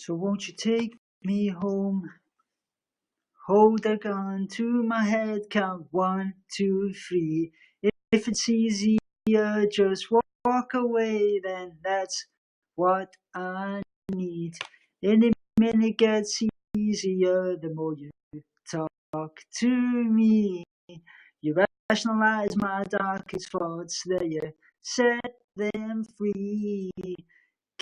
So won't you take me home? Hold a gun to my head, count 1, 2, 3. If it's easier, just walk away, then that's what I need. Any minute gets easier, the more you talk to me. You rationalize my darkest thoughts, then you set them free.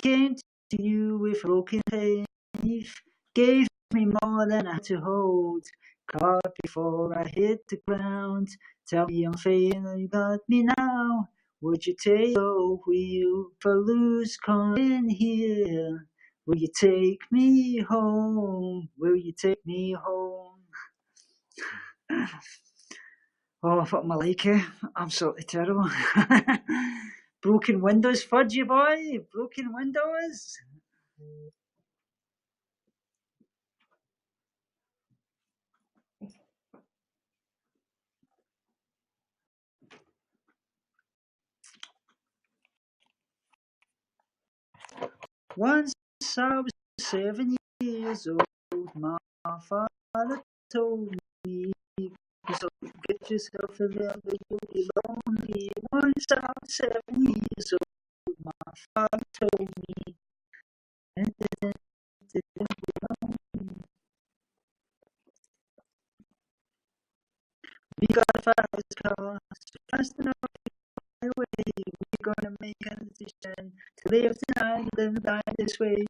Came to you with broken faith, gave me more than I had to hold. Caught before I hit the ground. Tell me I'm failing, you got me now. Would you take the wheel for loose in here? Will you take me home? Will you take me home? Oh, what am I like, eh? Absolutely terrible. Broken windows, fudgy boy. Broken windows. Once I was 7 years old, my father told me, so get yourself a remember you'll be lonely. Once I was 7 years old, my father told me, and then be lonely. We got a fast car, so fast enough to fly away. We're gonna make a decision to live tonight and die this way.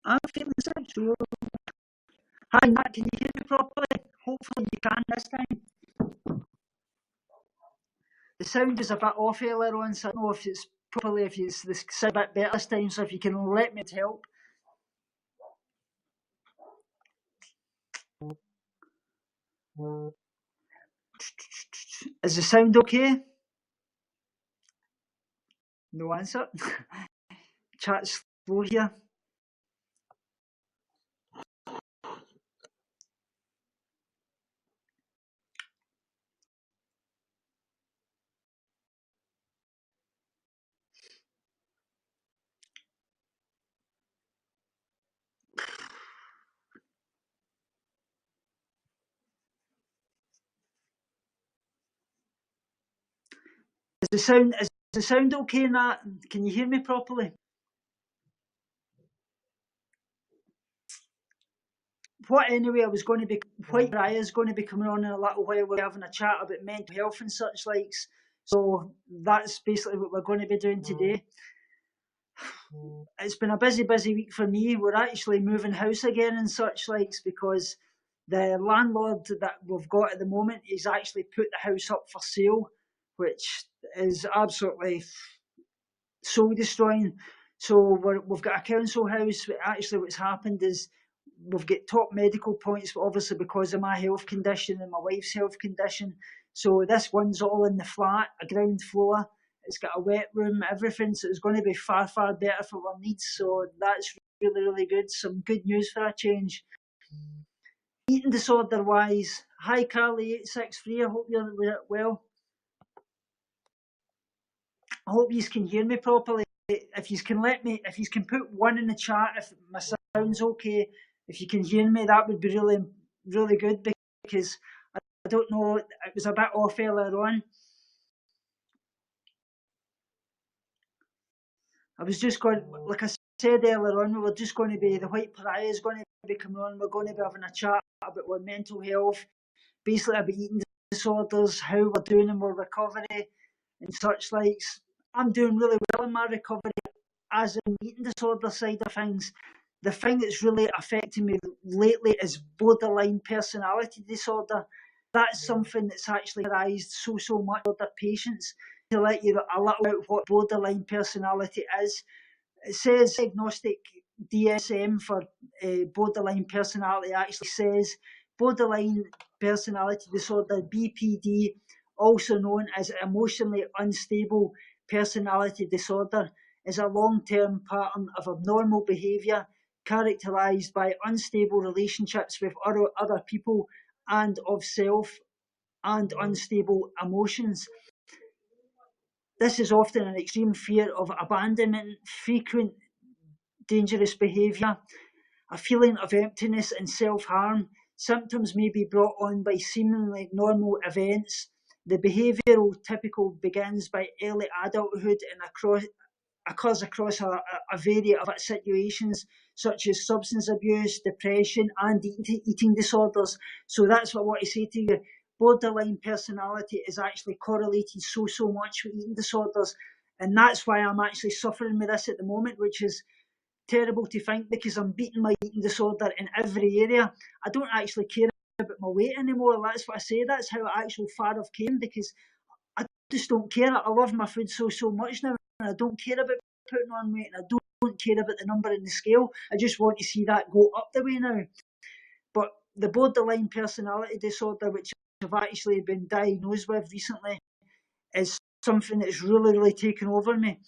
I'm feeling sexual. Hi Matt, can you hear me properly? Hopefully you can this time. The sound is a bit off earlier on, so I don't know if it's properly, if it's the sound a bit better this time, so if you can let me help. Is the sound okay? No answer. Chat's slow here. Is the sound okay, Nat? Can you hear me properly? What anyway, I was going to be, White Raya is going to be coming on in a little while. We're having a chat about mental health and such likes. So that's basically what we're going to be doing today. It's been a busy week for me. We're actually moving house again and such likes because the landlord that we've got at the moment is actually put the house up for sale, which is absolutely soul destroying. So we've got a council house. Actually, what's happened is we've got top medical points, obviously because of my health condition and my wife's health condition. So this one's all in the flat, a ground floor. It's got a wet room, everything. So it's going to be far better for our needs. So that's really good. Some good news for a change. Eating disorder wise, hi Carly 863. I hope you're well. I hope you can hear me properly. If you can put one in the chat if my sound's okay. If you can hear me, that would be really good because I don't know, it was a bit off earlier on. I was just going, like I said earlier on, we're just going to be, the White Pariah is going to be coming on. We're going to be having a chat about our mental health, basically about eating disorders, how we're doing in our recovery and such likes. I'm doing really well in my recovery as in the eating disorder side of things. The thing that's really affecting me lately is borderline personality disorder. That's something that's actually arised so much with other patients. To let you a little about what borderline personality is, it says diagnostic DSM for borderline personality actually says borderline personality disorder, BPD, also known as emotionally unstable personality disorder, is a long-term pattern of abnormal behaviour characterised by unstable relationships with other people and of self, and unstable emotions. This is often an extreme fear of abandonment, frequent dangerous behaviour, a feeling of emptiness and self-harm. Symptoms may be brought on by seemingly normal events. The behavioural typical begins by early adulthood and occurs across a variety of situations, such as substance abuse, depression, and eating disorders. So that's what I want to say to you. Borderline personality is actually correlated so much with eating disorders. And that's why I'm actually suffering with this at the moment, which is terrible to think, because I'm beating my eating disorder in every area. I don't actually care about my weight anymore. That's what I say. That's how actual far I've came, because I just don't care. I love my food so much now, and I don't care about putting on weight, and I don't care about the number in the scale. I just want to see that go up the way now. But the borderline personality disorder, which I've actually been diagnosed with recently, is something that's really taken over me.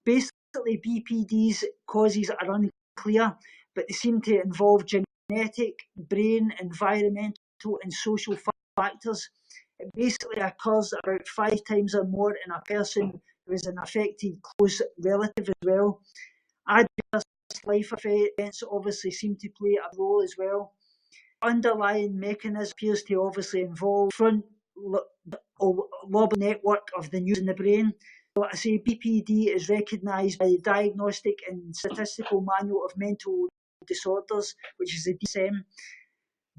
Basically, BPD's causes are unclear, but they seem to involve genetic, brain, environmental, and social factors. It basically occurs about 5 times or more in a person who is an affected close relative as well. Adverse life events obviously seem to play a role as well. Underlying mechanism appears to obviously involve front lobe network of the neurons in the brain. So I say BPD is recognised by the Diagnostic and Statistical Manual of Mental Disorders, which is the DSM,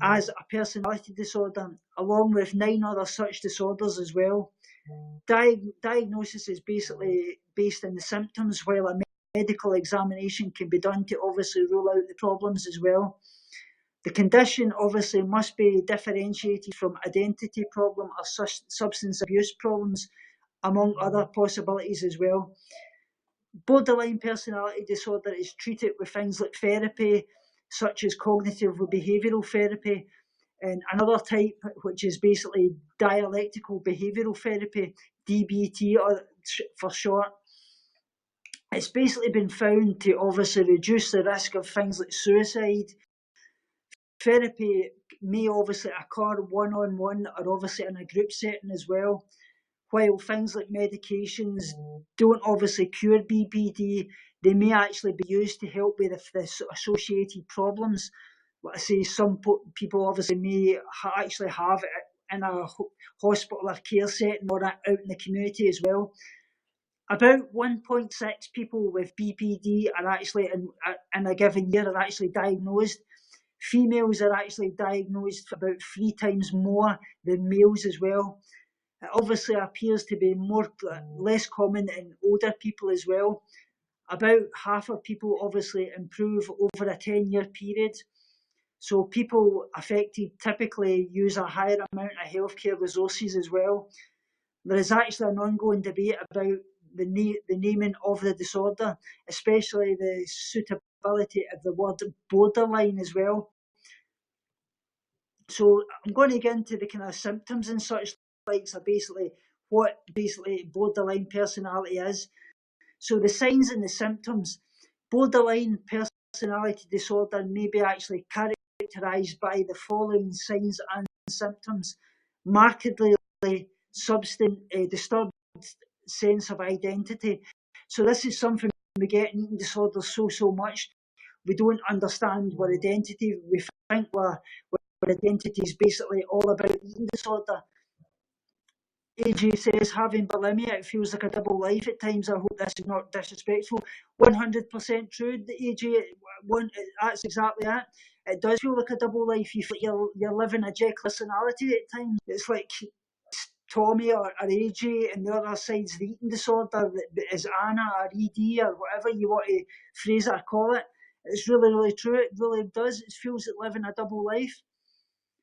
as a personality disorder, along with 9 other such disorders as well. Diagnosis is basically based on the symptoms, while a medical examination can be done to obviously rule out the problems as well. The condition obviously must be differentiated from identity problem or substance abuse problems, among other possibilities as well. Borderline personality disorder is treated with things like therapy, such as cognitive behavioural therapy, and another type, which is basically dialectical behavioural therapy, DBT for short. It's basically been found to obviously reduce the risk of things like suicide. Therapy may obviously occur one-on-one or obviously in a group setting as well. While things like medications don't obviously cure BPD, they may actually be used to help with the associated problems. Like I say, some people obviously may actually have it in a hospital or care setting or out in the community as well. About 1.6 people with BPD are actually in a given year are actually diagnosed. Females are actually diagnosed about 3 times more than males as well. It obviously appears to be less common in older people as well. About half of people obviously improve over a 10-year period. So people affected typically use a higher amount of healthcare resources as well. There is actually an ongoing debate about the naming of the disorder, especially the suitability of the word borderline as well. So I'm going to get into the kind of symptoms and such like, so basically what borderline personality is. So the signs and the symptoms. Borderline personality disorder may be actually characterised by the following signs and symptoms: markedly disturbed sense of identity. So this is something we get in eating disorders so much. We don't understand our identity. We think our identity is basically all about eating disorder. AJ says, having bulimia, it feels like a double life at times. I hope this is not disrespectful. 100% true, AJ. That's exactly it. It does feel like a double life. You feel like you're living a Jekyll personality at times. It's like Tommy or AJ, and the other side's the eating disorder that is Anna or ED or whatever you want to phrase it or call it. It's really true. It really does. It feels like living a double life.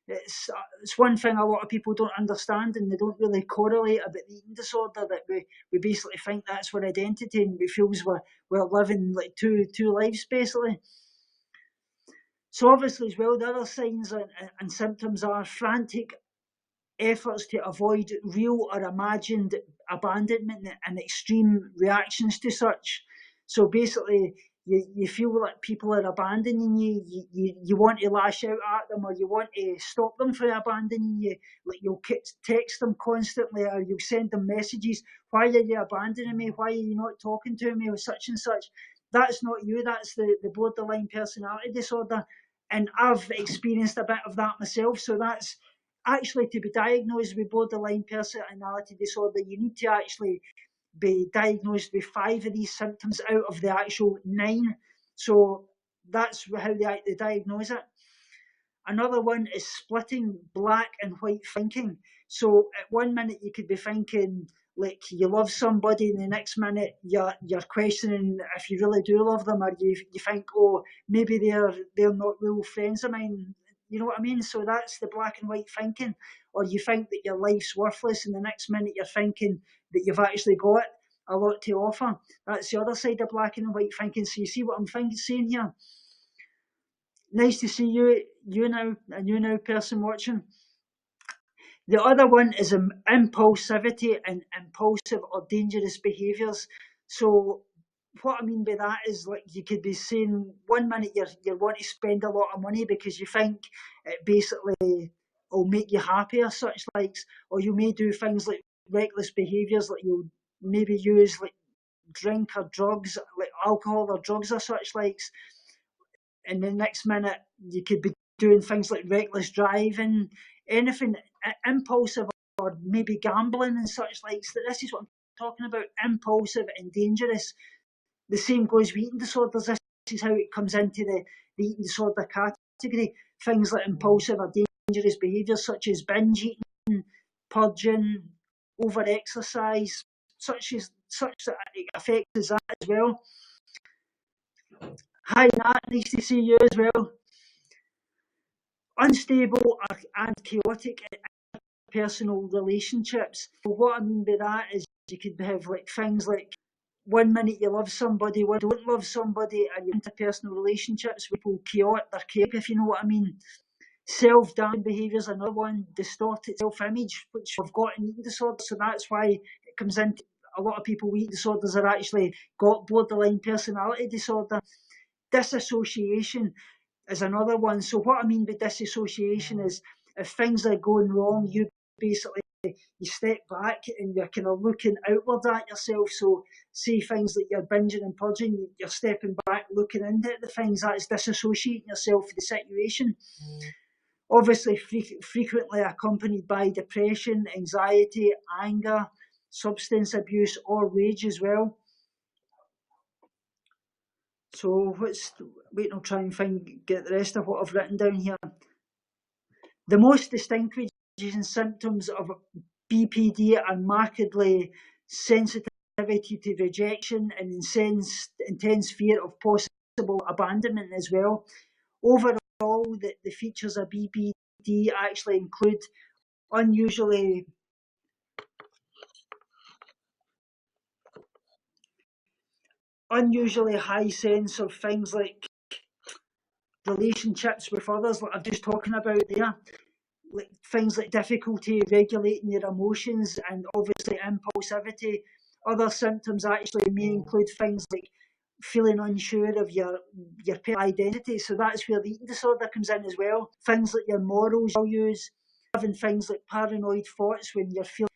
It's one thing a lot of people don't understand, and they don't really correlate about the eating disorder, that we basically think that's our identity, and we feel we're living like two lives basically. So obviously as well, the other signs and symptoms are frantic efforts to avoid real or imagined abandonment and extreme reactions to such. So basically you feel like people are abandoning you want to lash out at them, or you want to stop them from abandoning you. Like you'll text them constantly, or you'll send them messages. Why are you abandoning me? Why are you not talking to me? Or such and such. That's not you. That's the borderline personality disorder. And I've experienced a bit of that myself. So that's actually, to be diagnosed with borderline personality disorder, you need to actually be diagnosed with 5 of these symptoms out of the actual 9. So that's how they diagnose it. Another one is splitting black and white thinking. So at one minute you could be thinking like you love somebody, and the next minute you're questioning if you really do love them, or you think, oh, maybe they're not real friends of mine. You know what I mean? So that's the black and white thinking. Or you think that your life's worthless, and the next minute you're thinking that you've actually got a lot to offer. That's the other side of black and white thinking. So you see what I'm saying here? Nice to see you now, a you now person watching. The other one is impulsivity and impulsive or dangerous behaviours. So what I mean by that is, like, you could be saying one minute you want to spend a lot of money because you think it basically will make you happy or such likes, or you may do things like reckless behaviours, like you'll maybe use like drink or drugs, like alcohol or drugs or such likes, and the next minute you could be doing things like reckless driving, anything impulsive, or maybe gambling and such like. So this is what I'm talking about, impulsive and dangerous. The same goes with eating disorders. This is how it comes into the eating disorder category. Things like impulsive or dangerous behaviours such as binge eating, purging, over exercise, such affects that as well. Hi Nat, nice to see you as well. Unstable and chaotic personal relationships. What I mean by that is you could have like things like one minute you love somebody, one don't love somebody, and you're into personal relationships with people chaotic, if you know what I mean. Self-damaging behaviours, another one. Distorted self-image, which I've got in eating disorders, so that's why it comes into a lot of people with eating disorders are actually got borderline personality disorder. Disassociation is another one. So what I mean by disassociation is if things are going wrong, you basically you step back and you're kind of looking outward at yourself. So say things like you're binging and purging, you're stepping back, looking into the things. That's disassociating yourself from the situation. Obviously, frequently accompanied by depression, anxiety, anger, substance abuse, or rage as well. So wait, I'll try and get the rest of what I've written down here. The most distinguishing symptoms of BPD are markedly sensitivity to rejection and intense fear of possible abandonment as well. Overall, the features of BPD actually include unusually high sense of things like relationships with others, like I'm just talking about there. Like things like difficulty regulating your emotions and obviously impulsivity. Other symptoms actually may include things like feeling unsure of your identity. So that's where the eating disorder comes in as well. Things like your morals, values, having things like paranoid thoughts when you're feeling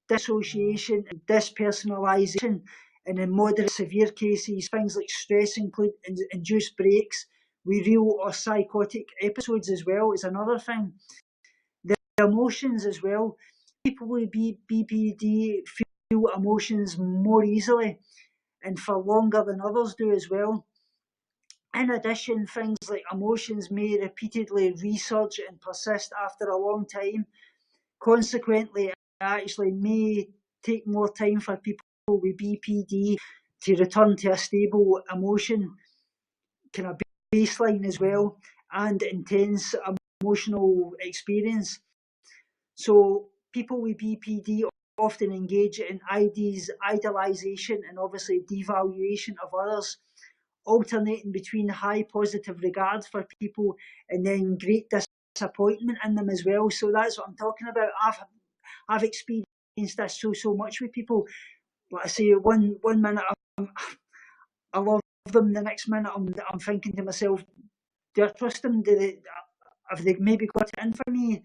dissociation and dispersonalization. And in moderate severe cases, things like stress include induced breaks with real or psychotic episodes as well is another thing. The emotions as well. People with BPD feel emotions more easily and for longer than others do as well. In addition, things like emotions may repeatedly resurge and persist after a long time. Consequently, it actually may take more time for people with BPD to return to a stable emotion kind of baseline as well, and intense emotional experience. So people with BPD often engage in idealization and obviously devaluation of others, alternating between high positive regard for people and then great disappointment in them as well. So that's what I'm talking about. I've experienced this so much with people. Like I say, one minute I love them the next minute, I'm thinking to myself, do I trust them? Have they maybe got it in for me?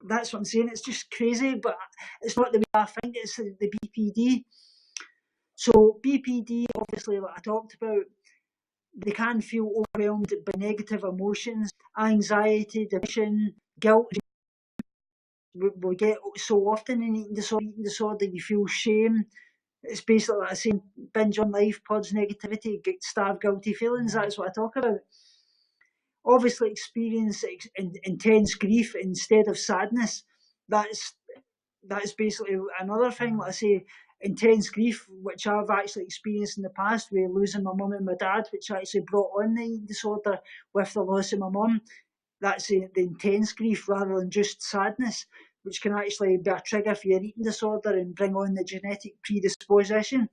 That's what I'm saying. It's just crazy, but it's not the way I think. It's the BPD. So BPD, obviously, like I talked about, they can feel overwhelmed by negative emotions, anxiety, depression, guilt. We get so often in eating disorder, you feel shame. It's basically like I say, binge on life, purge negativity, starve guilty feelings. That's what I talk about. Obviously, experience intense grief instead of sadness. That's basically another thing. Like I say, intense grief, which I've actually experienced in the past, with losing my mum and my dad, which actually brought on the eating disorder with the loss of my mum. That's the intense grief rather than just sadness, which can actually be a trigger for your eating disorder and bring on the genetic predisposition.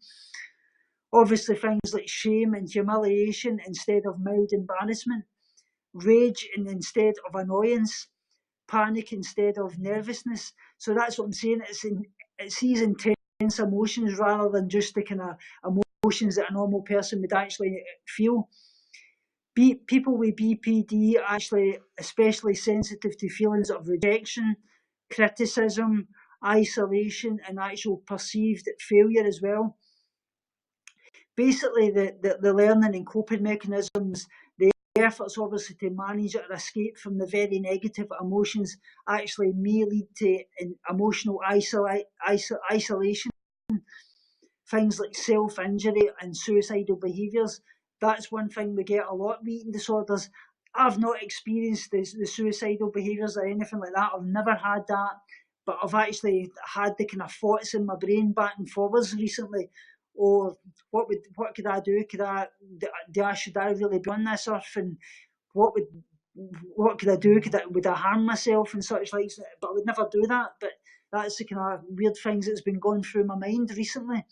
Obviously, things like shame and humiliation instead of mild embarrassment, rage instead of annoyance, panic instead of nervousness. So that's what I'm saying. It's these intense emotions rather than just the kind of emotions that a normal person would actually feel. People with BPD are actually especially sensitive to feelings of rejection, criticism, isolation, and actual perceived failure as well. Basically, the learning and coping mechanisms, the efforts obviously to manage or escape from the very negative emotions actually may lead to emotional isolation, things like self-injury and suicidal behaviours. That's one thing we get a lot with eating disorders. I've not experienced the suicidal behaviours or anything like that. I've never had that, but I've actually had the kind of thoughts in my brain back and forwards recently. Or what could I do? Should I really be on this earth? And what could I do? Would I harm myself and such like? But I would never do that. But that's the kind of weird things that's been going through my mind recently.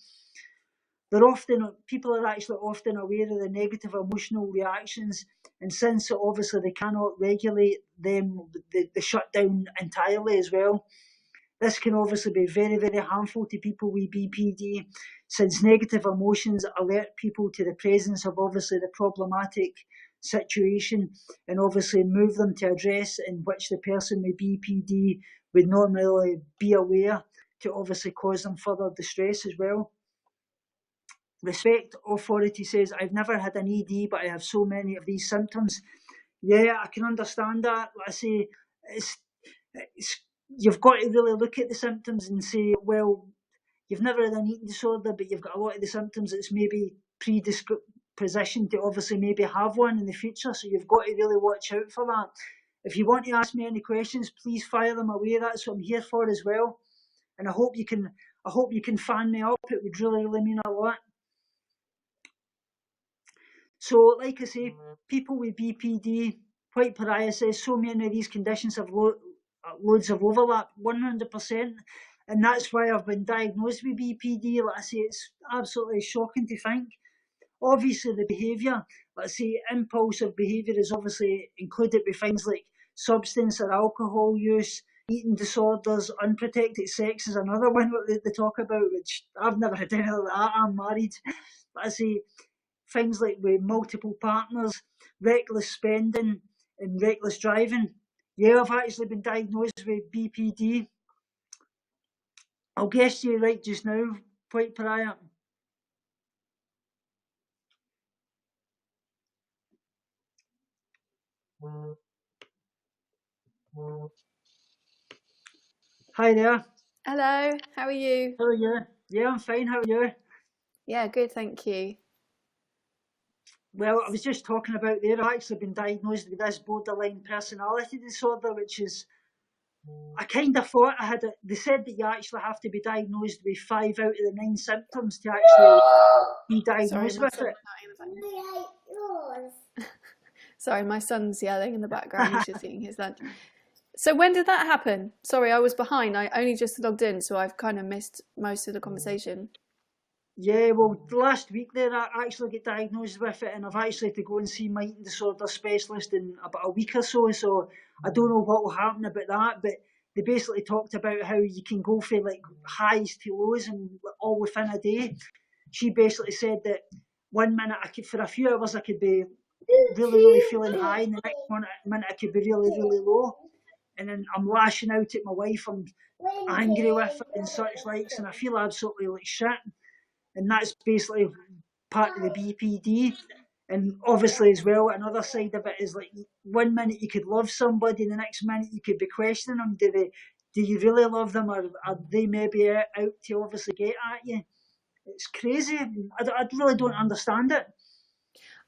People are actually often aware of the negative emotional reactions, and since obviously they cannot regulate them, they shut down entirely as well. This can obviously be very, very harmful to people with BPD, since negative emotions alert people to the presence of obviously the problematic situation and obviously move them to address in which the person with BPD would normally be aware, to obviously cause them further distress as well. Respect Authority says, I've never had an ED, but I have so many of these symptoms. Yeah, I can understand that. Like I say, you've got to really look at the symptoms and say, well, you've never had an eating disorder, but you've got a lot of the symptoms that's maybe predispositioned to obviously maybe have one in the future. So you've got to really watch out for that. If you want to ask me any questions, please fire them away. That's what I'm here for as well. And I hope you can fan me up. It would really, really mean a lot. So, like I say, people with BPD, white pariah says, so many of these conditions have loads of overlap, 100%. And that's why I've been diagnosed with BPD. Like I say, it's absolutely shocking to think. Obviously, the behaviour, let's say impulsive behaviour, is obviously included with things like substance or alcohol use, eating disorders, unprotected sex is another one that they talk about, which I've never had any of that. I'm married. But I say things like with multiple partners, reckless spending, and reckless driving. Yeah, I've actually been diagnosed with BPD. I'll guess you right just now, White Pariah. Hi there. Hello, how are you? How are you? Yeah, I'm fine. How are you? Yeah, good, thank you. Well, I was just talking about there, I've actually been diagnosed with this borderline personality disorder, which is, I kind of thought I had it. They said that you actually have to be diagnosed with 5 out of the 9 symptoms to actually be diagnosed with it. Sorry, my son's yelling in the background. He's just eating his lunch. So when did that happen? Sorry, I was behind. I only just logged in, so I've kind of missed most of the conversation. Yeah, well, last week there, I actually got diagnosed with it, and I've actually had to go and see my eating disorder specialist in about a week or so. So I don't know what will happen about that, but they basically talked about how you can go from like highs to lows and all within a day. She basically said that one minute for a few hours I could be really, really feeling high, and the next minute I could be really, really low. And then I'm lashing out at my wife, I'm angry with her and such likes, and I feel absolutely like shit. And that's basically part of the BPD. And obviously as well, another side of it is like one minute you could love somebody, and the next minute you could be questioning them. Do you really love them, or are they maybe out to obviously get at you? It's crazy. I really don't understand it.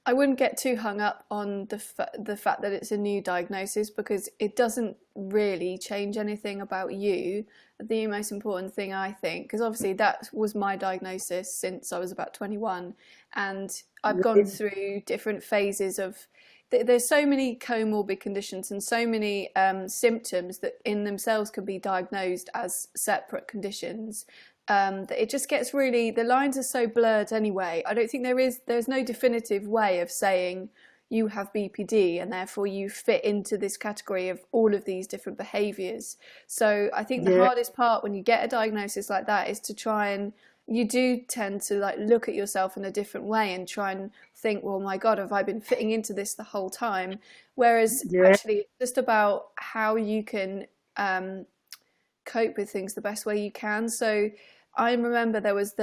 I wouldn't get too hung up on the fact that it's a new diagnosis, because it doesn't really change anything about you. The most important thing, I think, because obviously that was my diagnosis since I was about 21, and I've gone through different phases of. There's so many comorbid conditions and so many symptoms that in themselves can be diagnosed as separate conditions. That it just gets really, the lines are so blurred anyway. I don't think there's no definitive way of saying you have BPD and therefore you fit into this category of all of these different behaviours. So I think the hardest part when you get a diagnosis like that is to try and, you do tend to like look at yourself in a different way and try and think, well, my God, have I been fitting into this the whole time? Whereas actually it's just about how you can cope with things the best way you can. So I remember there was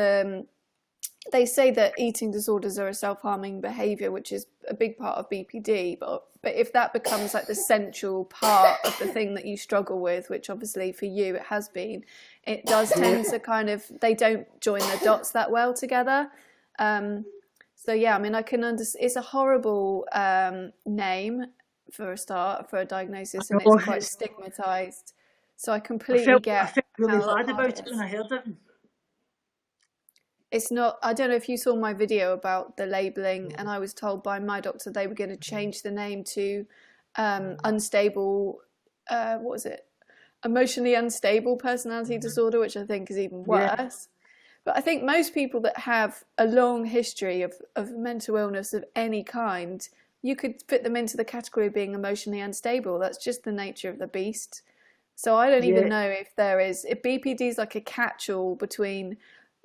they say that eating disorders are a self-harming behaviour, which is a big part of BPD, but if that becomes like the central part of the thing that you struggle with, which obviously for you it has been, it does tend to kind of, they don't join the dots that well together. So yeah, I mean, I can understand, it's a horrible name for a start, for a diagnosis, and it's quite stigmatised. So I completely get. I felt really bad about it when I heard it. It's not, I don't know if you saw my video about the labelling, and I was told by my doctor they were going to change the name to unstable, what was it? Emotionally unstable personality disorder, which I think is even worse. Yeah. But I think most people that have a long history of mental illness of any kind, you could fit them into the category of being emotionally unstable. That's just the nature of the beast. So I don't even know if BPD is like a catch-all between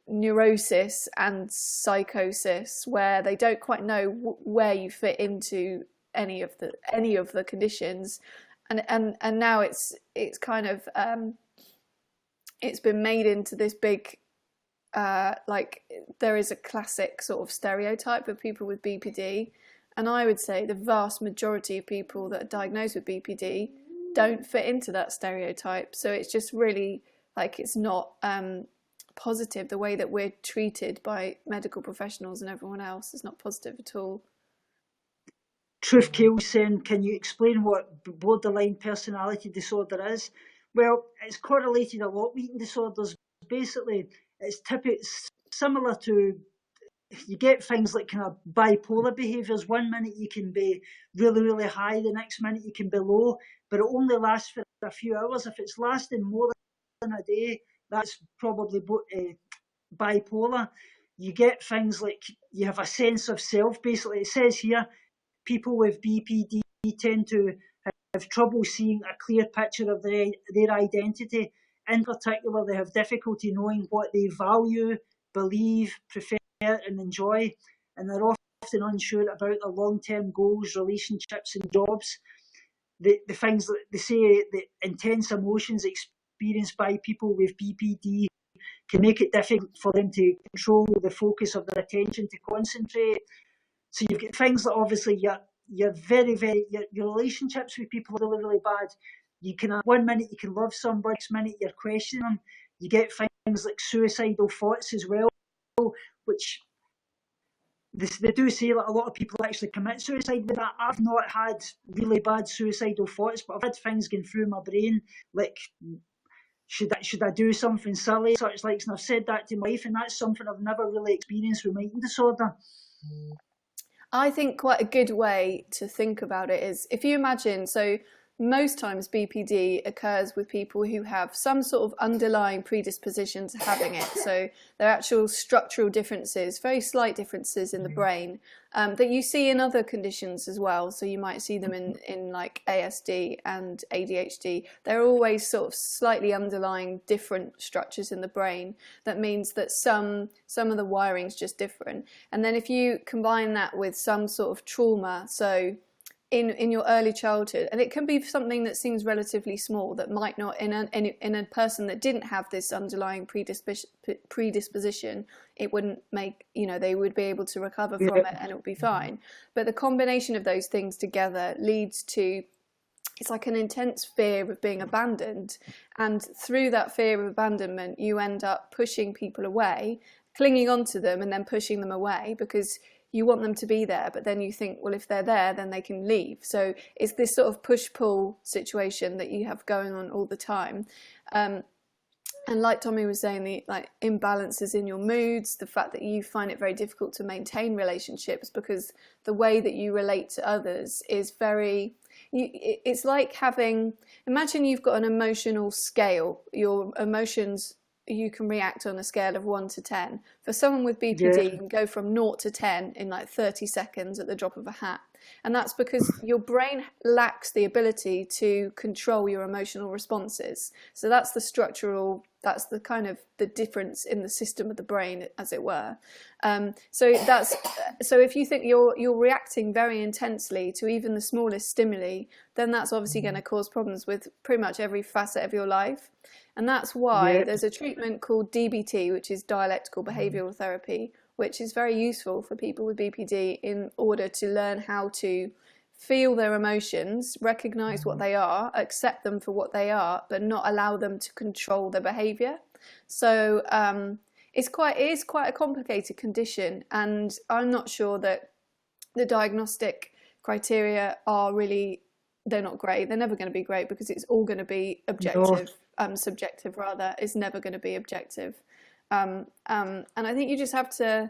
neurosis and psychosis, where they don't quite know where you fit into any of the conditions, and now it's kind of it's been made into this big like there is a classic sort of stereotype of people with BPD, and I would say the vast majority of people that are diagnosed with BPD don't fit into that stereotype. So it's just really like, it's not positive. The way that we're treated by medical professionals and everyone else is not positive at all. Truth Kills saying, can you explain what borderline personality disorder is? Well, it's correlated a lot with eating disorders. Basically, it's similar to, you get things like kind of bipolar behaviours. One minute you can be really, really high, the next minute you can be low, but it only lasts for a few hours. If it's lasting more than a day, that's probably bipolar. You get things like, you have a sense of self. Basically, it says here, people with BPD tend to have trouble seeing a clear picture of their identity. In particular, they have difficulty knowing what they value, believe, prefer, and enjoy, and they're often unsure about their long-term goals, relationships, and jobs. The things that they say, the intense emotions experienced by people with BPD can make it difficult for them to control the focus of their attention, to concentrate. So you've got things that obviously you're very, very, your relationships with people are really, really bad. You can, one minute you can love somebody, next minute you're questioning them. You get things like suicidal thoughts as well, which they do say that a lot of people actually commit suicide with that. I've not had really bad suicidal thoughts, but I've had things going through my brain like, should I do something silly, such like, and I've said that to my wife, and that's something I've never really experienced with my eating disorder. I think quite a good way to think about it is, if you imagine, so most times BPD occurs with people who have some sort of underlying predisposition to having it. So there are actual structural differences, very slight differences in the brain that you see in other conditions as well. So you might see them in like ASD and ADHD. There are always sort of slightly underlying different structures in the brain. That means that some of the wiring's just different. And then if you combine that with some sort of trauma, so in your early childhood, and it can be something that seems relatively small, that might not, in a person that didn't have this underlying predisposition, it wouldn't make, they would be able to recover from it and it would be fine. But the combination of those things together leads to, it's like an intense fear of being abandoned, and through that fear of abandonment you end up pushing people away, clinging onto them and then pushing them away because you want them to be there, but then you think, well, if they're there, then they can leave. So it's this sort of push-pull situation that you have going on all the time. And like Tommy was saying, the imbalances in your moods, the fact that you find it very difficult to maintain relationships because the way that you relate to others is it's like imagine you've got an emotional scale. Your emotions, you can react on a scale of 1 to 10. For someone with BPD, you can go from 0 to 10 in like 30 seconds at the drop of a hat. And that's because your brain lacks the ability to control your emotional responses. So that's that's the kind of the difference in the system of the brain, as it were. So if you think you're reacting very intensely to even the smallest stimuli, then that's obviously going to cause problems with pretty much every facet of your life. And that's why there's a treatment called DBT, which is dialectical behavioural therapy, which is very useful for people with BPD in order to learn how to feel their emotions, recognise what they are, accept them for what they are, but not allow them to control their behaviour. So it is quite a complicated condition, and I'm not sure that the diagnostic criteria are really, they're not great. They're never going to be great because it's all going to be objective. Subjective rather, is never going to be objective. And I think you just have to,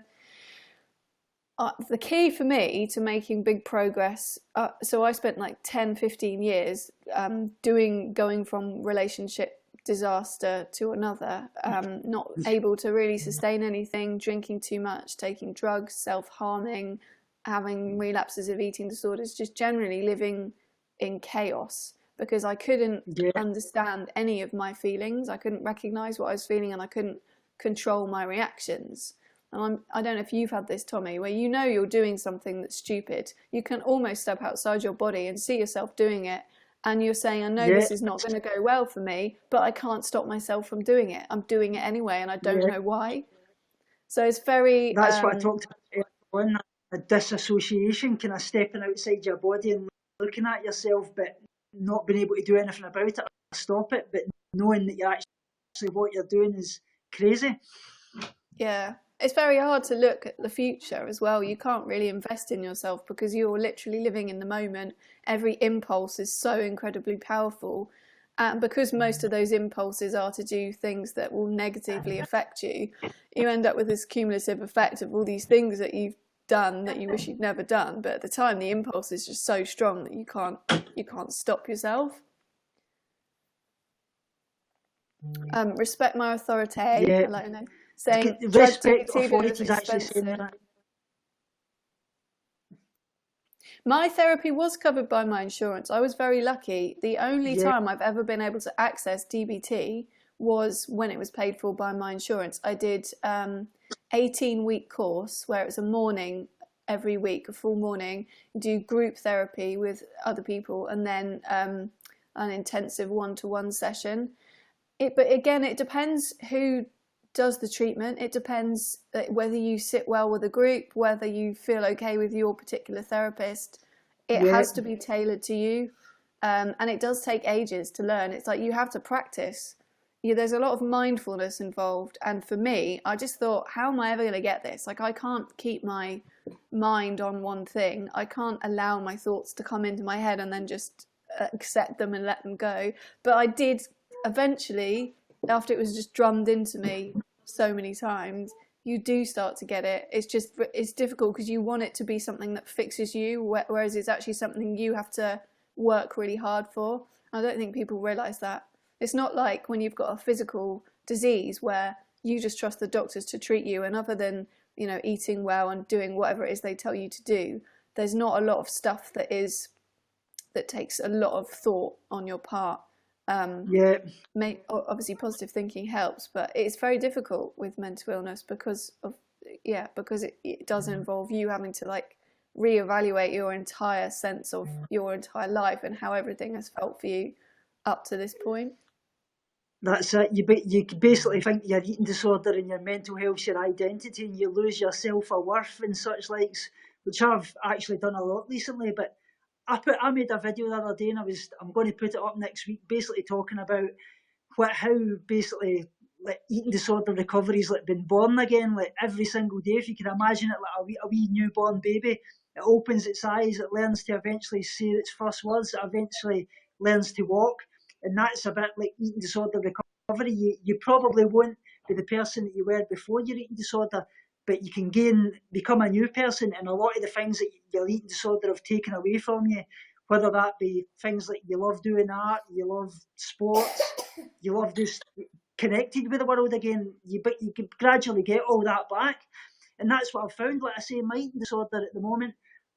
the key for me to making big progress, so I spent like 10-15 years going from relationship disaster to another, not able to really sustain anything, drinking too much, taking drugs, self-harming, having relapses of eating disorders, just generally living in chaos. Because I couldn't understand any of my feelings, I couldn't recognise what I was feeling, and I couldn't control my reactions. And I don't know if you've had this, Tommy, where you're doing something that's stupid. You can almost step outside your body and see yourself doing it, and you're saying, I know this is not going to go well for me, but I can't stop myself from doing it. I'm doing it anyway, and I don't know why. So it's very... That's what I talked about, a disassociation, kind of stepping outside your body and looking at yourself, but not being able to do anything about it or stop it, but knowing that what you're doing is crazy. Yeah, it's very hard to look at the future as well. You can't really invest in yourself because you're literally living in the moment. Every impulse is so incredibly powerful, and because most of those impulses are to do things that will negatively affect you, you end up with this cumulative effect of all these things that you've done that you wish you'd never done, but at the time the impulse is just so strong that you can't stop yourself. Respect my authority. I like to know. Saying respect authority is actually saying that. My therapy was covered by my insurance. I was very lucky. The only time I've ever been able to access DBT was when it was paid for by my insurance. I did 18-week course where it's a morning every week, a full morning, do group therapy with other people, and then an intensive one-to-one session. But again, it depends who does the treatment. It depends whether you sit well with a group, whether you feel okay with your particular therapist. It has to be tailored to you, and it does take ages to learn. It's like you have to practice. There's a lot of mindfulness involved, and for me, I just thought, how am I ever going to get this? Like, I can't keep my mind on one thing. I can't allow my thoughts to come into my head and then just accept them and let them go. But I did eventually, after it was just drummed into me so many times, you do start to get it. It's difficult because you want it to be something that fixes you, whereas it's actually something you have to work really hard for. I don't think people realise that. It's not like when you've got a physical disease where you just trust the doctors to treat you, and other than, you know, eating well and doing whatever it is they tell you to do, there's not a lot of stuff that takes a lot of thought on your part. Obviously positive thinking helps, but it's very difficult with mental illness because it does involve you having to like reevaluate your entire sense of your entire life and how everything has felt for you up to this point. That's it. You basically think your eating disorder and your mental health's your identity, and you lose your self-worth and such likes, which I've actually done a lot recently. But I made a video the other day, and I'm going to put it up next week, basically talking about how basically like eating disorder recovery's like been born again, like every single day. If you can imagine it, like a wee newborn baby, it opens its eyes, it learns to eventually say its first words, it eventually learns to walk. And that's a bit like eating disorder recovery. You probably won't be the person that you were before your eating disorder, but you can become a new person, and a lot of the things that your eating disorder have taken away from you, whether that be things like you love doing art, you love sports, you love just connected with the world again, but you can gradually get all that back. And that's what I've found. Like I say, my eating disorder at the moment,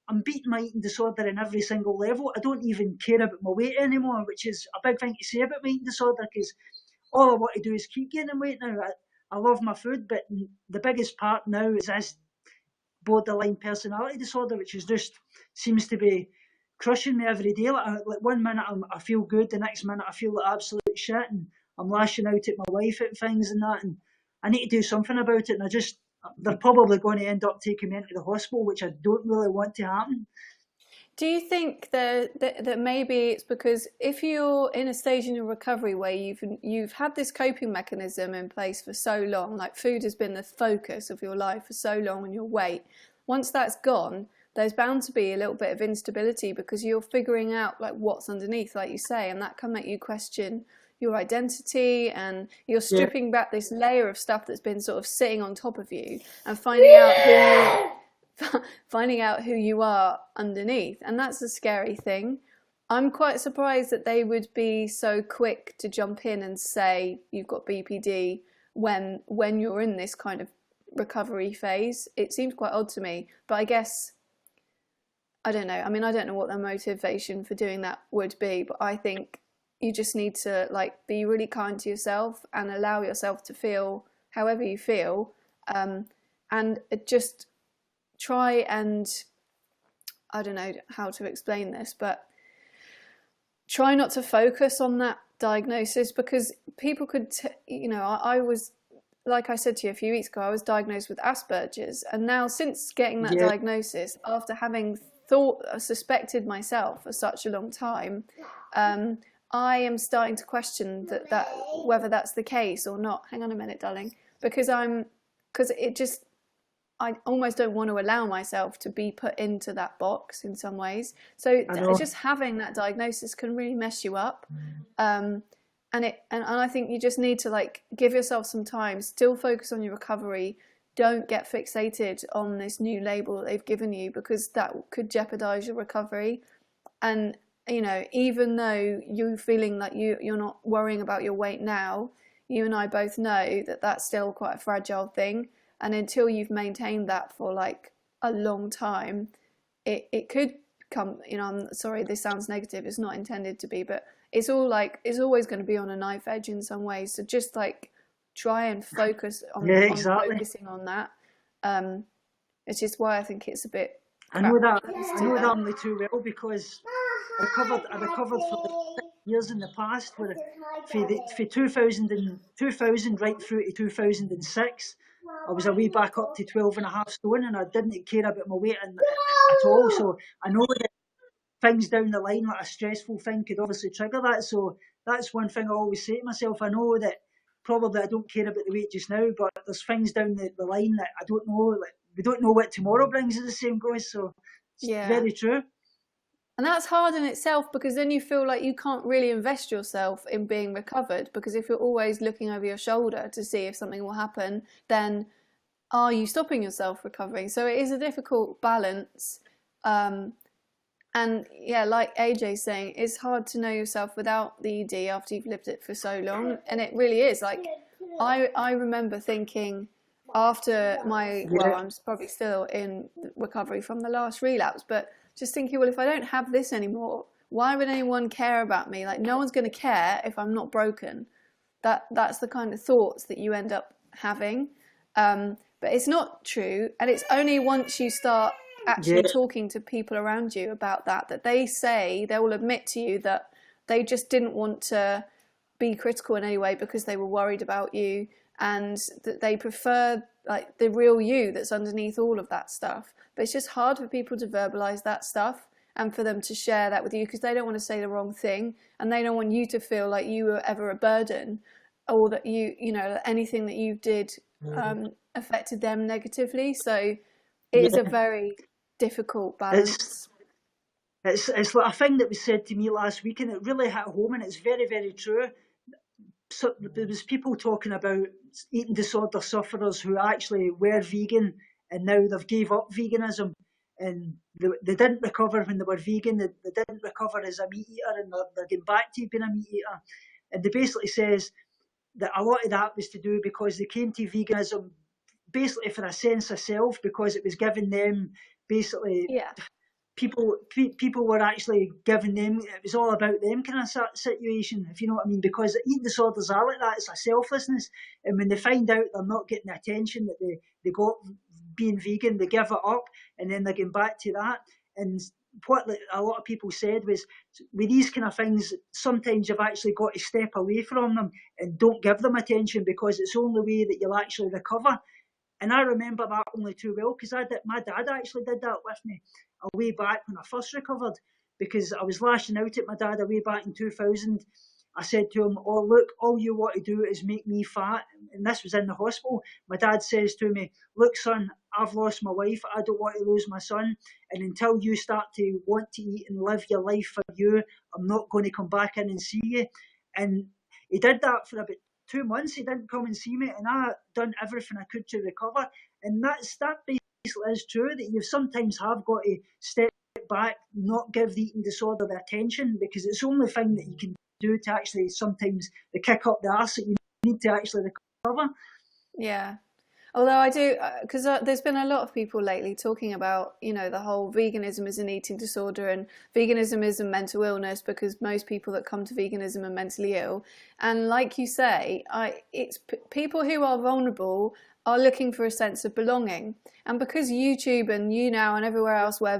I'm beating my eating disorder in every single level. I don't even care about my weight anymore, which is a big thing to say about my eating disorder, because all I want to do is keep gaining weight now. I love my food, but the biggest part now is this borderline personality disorder, which is just seems to be crushing me every day. Like 1 minute I feel good, the next minute I feel like absolute shit, and I'm lashing out at my wife at things and that, and I need to do something about it. And they're probably going to end up taking me into the hospital, which I don't really want to happen. Do you think that maybe it's because if you're in a stage in your recovery where you've had this coping mechanism in place for so long, like food has been the focus of your life for so long, and your weight, once that's gone, there's bound to be a little bit of instability because you're figuring out like what's underneath, like you say, and that can make you question your identity, and you're stripping back this layer of stuff that's been sort of sitting on top of you and finding out who you are underneath. And that's a scary thing. I'm quite surprised that they would be so quick to jump in and say you've got BPD when you're in this kind of recovery phase. It seems quite odd to me, but I guess, I don't know. I mean, I don't know what their motivation for doing that would be, but I think you just need to like be really kind to yourself and allow yourself to feel however you feel, and just try and, I don't know how to explain this, but try not to focus on that diagnosis, because people could, I was, like I said to you a few weeks ago, I was diagnosed with Asperger's, and now since getting that diagnosis, after having suspected myself for such a long time, I am starting to question that whether that's the case or not. Hang on a minute, darling, because I almost don't want to allow myself to be put into that box in some ways. So just having that diagnosis can really mess you up. And I think you just need to like give yourself some time, still focus on your recovery. Don't get fixated on this new label that they've given you, because that could jeopardize your recovery. And even though you're feeling like you're not worrying about your weight now, you and I both know that that's still quite a fragile thing. And until you've maintained that for like a long time, it could come, I'm sorry, this sounds negative, it's not intended to be, but it's always going to be on a knife edge in some ways. So just like try and focus on focusing on that. It's just why I think it's a bit crap. I know that only too well, because I recovered for like 6 years in the past, where for 2000 right through to 2006, I was a wee back up to 12.5 stone, and I didn't care about my weight at all. So I know that things down the line, like a stressful thing, could obviously trigger that. So that's one thing I always say to myself. I know that probably I don't care about the weight just now, but there's things down the line that I don't know. Like, we don't know what tomorrow brings, as the same goes. So it's very true. And that's hard in itself, because then you feel like you can't really invest yourself in being recovered, because if you're always looking over your shoulder to see if something will happen, then are you stopping yourself recovering? So it is a difficult balance. And yeah, like AJ's saying, it's hard to know yourself without the ED after you've lived it for so long. And it really is. Like, I remember thinking after well, I'm probably still in recovery from the last relapse, but just thinking, well, if I don't have this anymore, why would anyone care about me? Like, no one's going to care if I'm not broken. That's the kind of thoughts that you end up having. But it's not true. And it's only once you start actually talking to people around you about that they will admit to you that they just didn't want to be critical in any way because they were worried about you, and that they prefer like the real you that's underneath all of that stuff. But it's just hard for people to verbalize that stuff and for them to share that with you, because they don't want to say the wrong thing, and they don't want you to feel like you were ever a burden, or that you know anything that you did affected them negatively. So it is a very difficult balance. It's like a thing that was said to me last week, and it really hit home, and it's very, very true. So there was people talking about eating disorder sufferers who actually were vegan, and now they've gave up veganism, and they didn't recover when they were vegan. They didn't recover as a meat eater, and they're getting back to being a meat eater. And they basically says that a lot of that was to do because they came to veganism basically for a sense of self, because it was giving them basically people were actually giving them, it was all about them kind of situation, if you know what I mean, because eating disorders are like that. It's a selflessness, and when they find out they're not getting the attention that they got being vegan, they give it up, and then they're getting back to that. And what a lot of people said was, with these kind of things, sometimes you've actually got to step away from them and don't give them attention, because it's the only way that you'll actually recover. And I remember that only too well, because my dad actually did that with me a way back when I first recovered, because I was lashing out at my dad a way back in 2000. I said to him, "Oh, look, all you want to do is make me fat." And this was in the hospital. My dad says to me, "Look, son, I've lost my wife. I don't want to lose my son. And until you start to want to eat and live your life for you, I'm not going to come back in and see you." And he did that for about 2 months. He didn't come and see me, and I done everything I could to recover. And that basically is true, that you sometimes have got to step back, not give the eating disorder the attention, because it's the only thing that you can do to actually sometimes the kick up the arse that you need to actually recover. Yeah. Although I do, because there's been a lot of people lately talking about, you know, the whole veganism is an eating disorder and veganism is a mental illness, because most people that come to veganism are mentally ill. And like you say, it's people who are vulnerable are looking for a sense of belonging. And because YouTube and YouNow and everywhere else where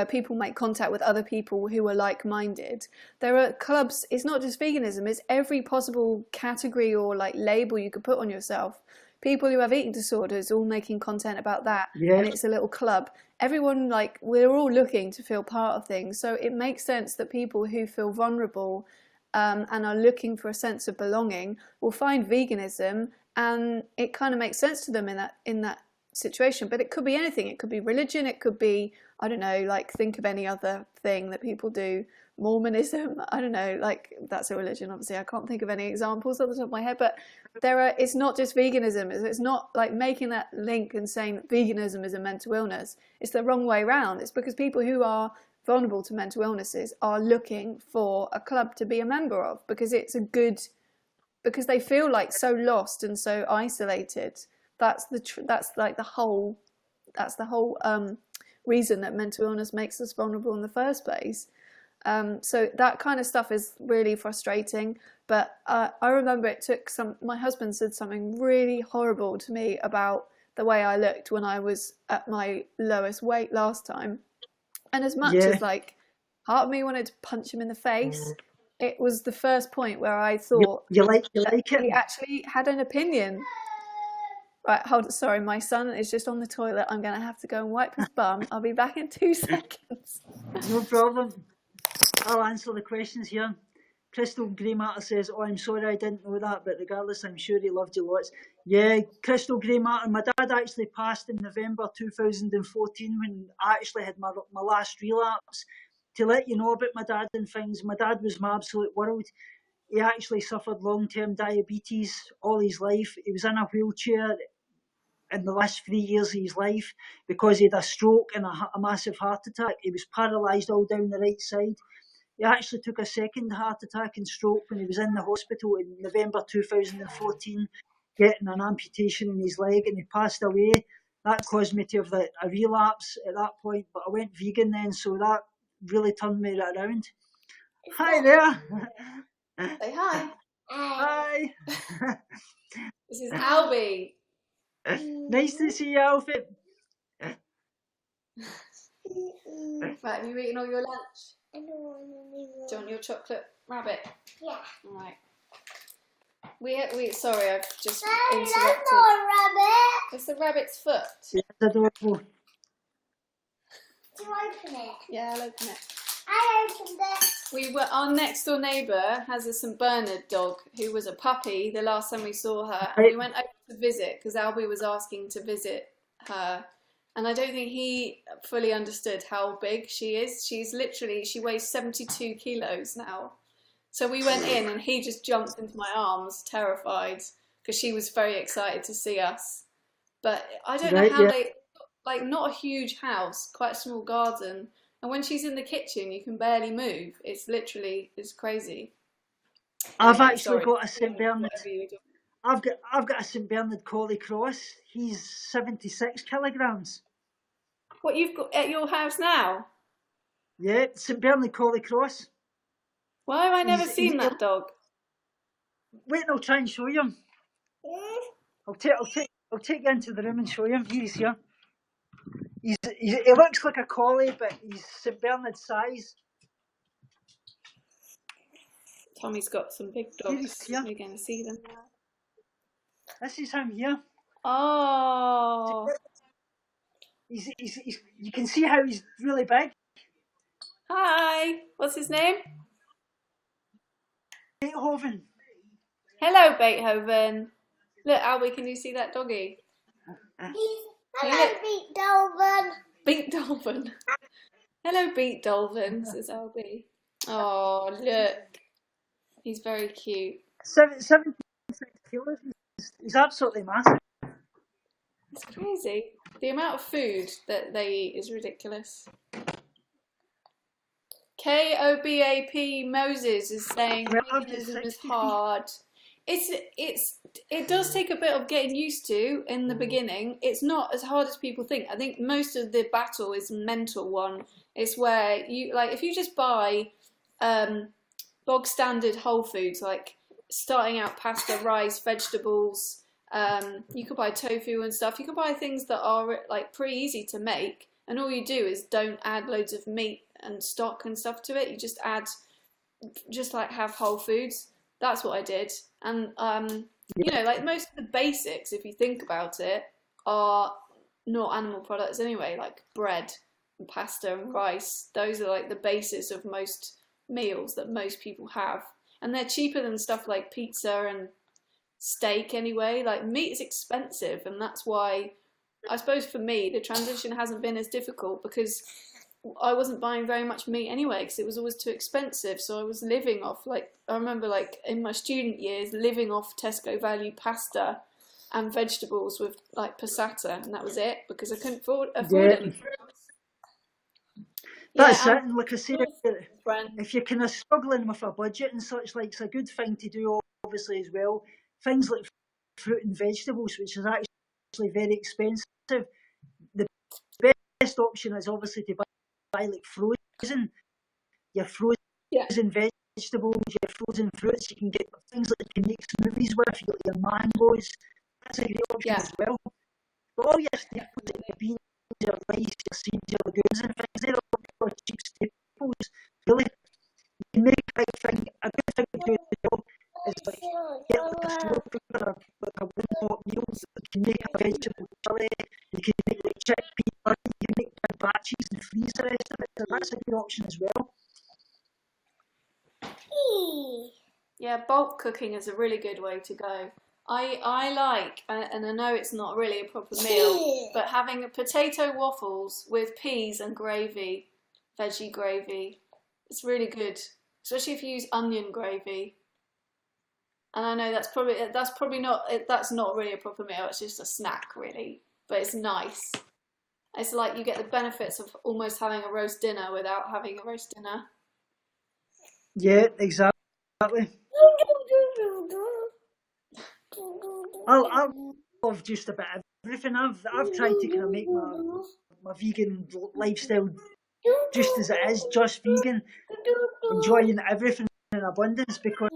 people make contact with other people who are like-minded, there are clubs. It's not just veganism, it's every possible category or like label you could put on yourself. People who have eating disorders all making content about that, and it's a little club. Everyone, like, we're all looking to feel part of things. So it makes sense that people who feel vulnerable and are looking for a sense of belonging will find veganism, and it kind of makes sense to them in that situation. But it could be anything. It could be religion. It could be, I don't know, like, think of any other thing that people do. Mormonism, I don't know, like, that's a religion, obviously. I can't think of any examples off the top of my head, but it's not just veganism. It's not like making that link and saying that veganism is a mental illness. It's the wrong way around. It's because people who are vulnerable to mental illnesses are looking for a club to be a member of, because because they feel like so lost and so isolated. That's the whole reason that mental illness makes us vulnerable in the first place. So that kind of stuff is really frustrating. But I remember my husband said something really horrible to me about the way I looked when I was at my lowest weight last time. And as much as like part of me wanted to punch him in the face, it was the first point where I thought you like it. He actually had an opinion. Right, sorry, my son is just on the toilet. I'm going to have to go and wipe his bum. I'll be back in 2 seconds. No problem. I'll answer the questions here. Crystal Grey Matter says, "Oh, I'm sorry, I didn't know that, but regardless, I'm sure he loved you lots." Yeah, Crystal Grey Matter. My dad actually passed in November 2014 when I actually had my last relapse. To let you know about my dad and things, my dad was my absolute world. He actually suffered long-term diabetes all his life. He was in a wheelchair. in the last 3 years of his life because he had a stroke and a massive heart attack. He was paralysed all down the right side. He actually took a second heart attack and stroke when he was in the hospital in November 2014, getting an amputation in his leg, and he passed away. That caused me to have a relapse at that point, but I went vegan then, so that really turned me around. Hi there. Say hi. Hi. This is Albie. Nice to see you, Alfie. Right, have you eaten all your lunch? Do you want your chocolate rabbit? Yeah. All right. We sorry, I've just Daddy, interrupted. that's not a rabbit. It's the rabbit's foot. Yeah, it's adorable. Do you open it? Yeah, I'll open it. I opened it. Our next door neighbour has a St Bernard dog who was a puppy the last time we saw her, and Right. we went over to visit because Albie was asking to visit her, and I don't think he fully understood how big she is. She weighs 72 kilos now. So we went in and he just jumped into my arms, terrified, because she was very excited to see us. But I don't know how they, like, not a huge house, quite a small garden. And when she's in the kitchen, you can barely move. It's crazy. I've Anyway, actually sorry. got a St Bernard. Whatever you do. I've got a St Bernard Collie Cross. He's 76 kilograms. What you've got at your house now? Yeah, St Bernard Collie Cross. Why have I never He's- seen he- that dog? Wait, I'll try and show you him. I'll take you into the room and show you him. He's here. He looks like a collie, but he's St Bernard size. Tommy's got some big dogs. Yeah. We're going to see them now. This is him here. Oh, He's you can see how he's really big. hi. What's his name? Beethoven. Hello, Beethoven. Look, Albie, can you see that doggy? Hello, Beethoven. Beethoven. Hello, Beethoven, says Albie. Oh, look. He's very cute. 76 kilos. He's absolutely massive. It's crazy. The amount of food that they eat is ridiculous. KOBAP Moses is saying veganism is hard. It does take a bit of getting used to in the beginning. It's not as hard as people think. I think most of the battle is a mental one. It's where you, like, if you just buy bog standard whole foods, like starting out pasta, rice, vegetables, you could buy tofu and stuff. You can buy things that are like pretty easy to make, and all you do is don't add loads of meat and stock and stuff to it. You just have whole foods. That's what I did. And you know, like most of the basics, if you think about it, are not animal products anyway, like bread and pasta and rice. Those are like the basis of most meals that most people have, and they're cheaper than stuff like pizza and steak anyway. Like, meat is expensive, and that's why I suppose for me the transition hasn't been as difficult, because I wasn't buying very much meat anyway because it was always too expensive. So I was living off, like, I remember like in my student years living off Tesco value pasta and vegetables with like passata, and that was it, because I couldn't afford anything. That's it. And like I say, friend. if you're kind of struggling with a budget and such, like, it's a good thing to do, obviously, as well. Things like fruit and vegetables, which is actually very expensive. The best option is obviously to buy like frozen. Your frozen vegetables, your frozen fruits. You can get things like you can make smoothies with. You got your mangoes. That's a great option as well. But all your staples, like your beans, your rice, your seeds, your legumes and things, they're all cheap staples. Really, you can make a good thing to do as well is like get like a slow cooker, like a one-pot meal. You can make a vegetable chili. You can make like chickpea curry. You can make big batches and freeze the rest of it. So that's a good option as well. Yeah, bulk cooking is a really good way to go. I like, and I know it's not really a proper meal, but having a potato waffles with peas and gravy, veggie gravy, it's really good, especially if you use onion gravy. And I know that's probably not really a proper meal. It's just a snack, really, but it's nice. It's like you get the benefits of almost having a roast dinner without having a roast dinner. Yeah, exactly. I love just about everything. I've tried to kind of make my vegan lifestyle just as it is, just vegan, enjoying everything in abundance, because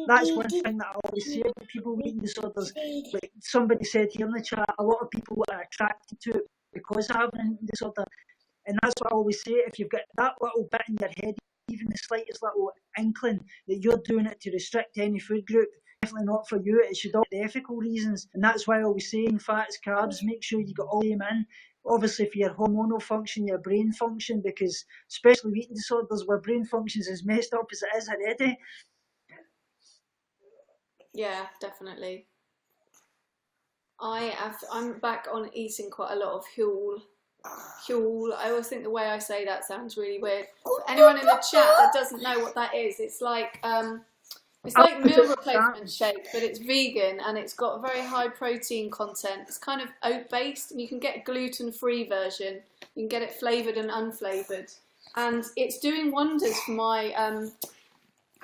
that's one thing that I always say about people with eating disorders. Like somebody said here in the chat, a lot of people are attracted to it because of having an eating disorder. And that's what I always say, if you've got that little bit in your head, even the slightest little inkling that you're doing it to restrict any food group, definitely not for you. It should all be ethical reasons. And that's why I always say in fats, carbs, make sure you got all of them in. Obviously for your hormonal function, your brain function, because especially with eating disorders where brain functions as messed up as it is already. Yeah, definitely. I'm back on eating quite a lot of Huel. I always think the way I say that sounds really weird. For anyone in the chat that doesn't know what that is, it's like meal replacement shake, but it's vegan and it's got a very high protein content. It's kind of oat based, and you can get a gluten-free version. You can get it flavoured and unflavoured, and it's doing wonders for my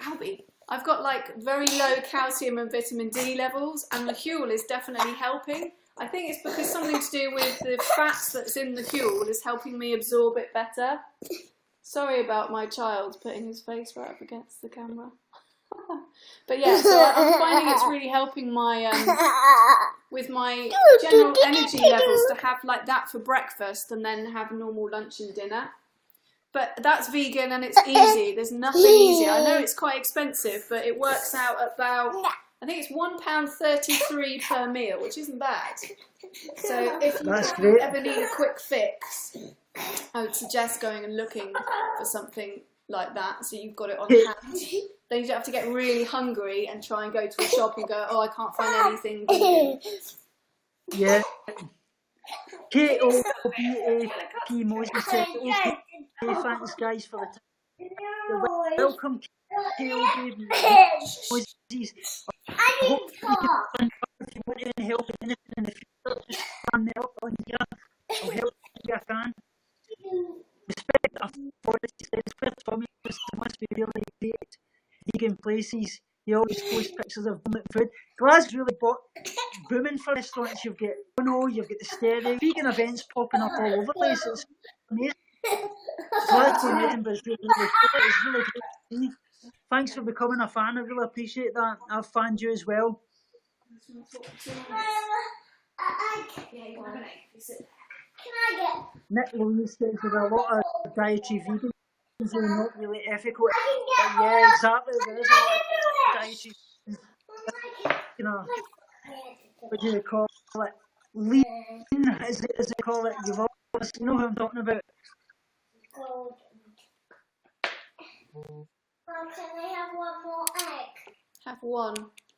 Albie. I've got like very low calcium and vitamin D levels, and the Huel is definitely helping. I think it's because something to do with the fats that's in the Huel is helping me absorb it better. Sorry about my child putting his face right up against the camera. But yeah, so I'm finding it's really helping my with my general energy levels to have like that for breakfast and then have normal lunch and dinner. But that's vegan and it's easy. There's nothing easy. I know it's quite expensive, but it works out about, I think it's £1.33 per meal, which isn't bad. So if you ever need a quick fix, I would suggest going and looking for something like that, so you've got it on hand. Then you don't have to get really hungry and try and go to a shop and go, oh, I can't find anything vegan. Yeah. K-O-B-A-P Moses said, okay, thanks guys for the time. Welcome, K-O-B-A-P Moses. I hope you can, if you want any help with anything in the future, just find me up on here. I'll help you if I can. Respect, I've already said, Chris Thomas must be really great vegan places. He always posts pictures of vomit food. Glasgow's really booming for restaurants. You've got you've got the Stereo, vegan events popping up all over the place. It's amazing. Glasgow and Edinburgh is really good. It's really great to see. Thanks for becoming a fan. I really appreciate that. I've fanned you as well. Nick Louise says there's a lot of dietary vegans who are not really ethical. Yeah, exactly. There is a lot of dietary, you know, what do they call it? Lean, as they call it. You've obviously know who I'm talking about. Can I have one more egg? Have one.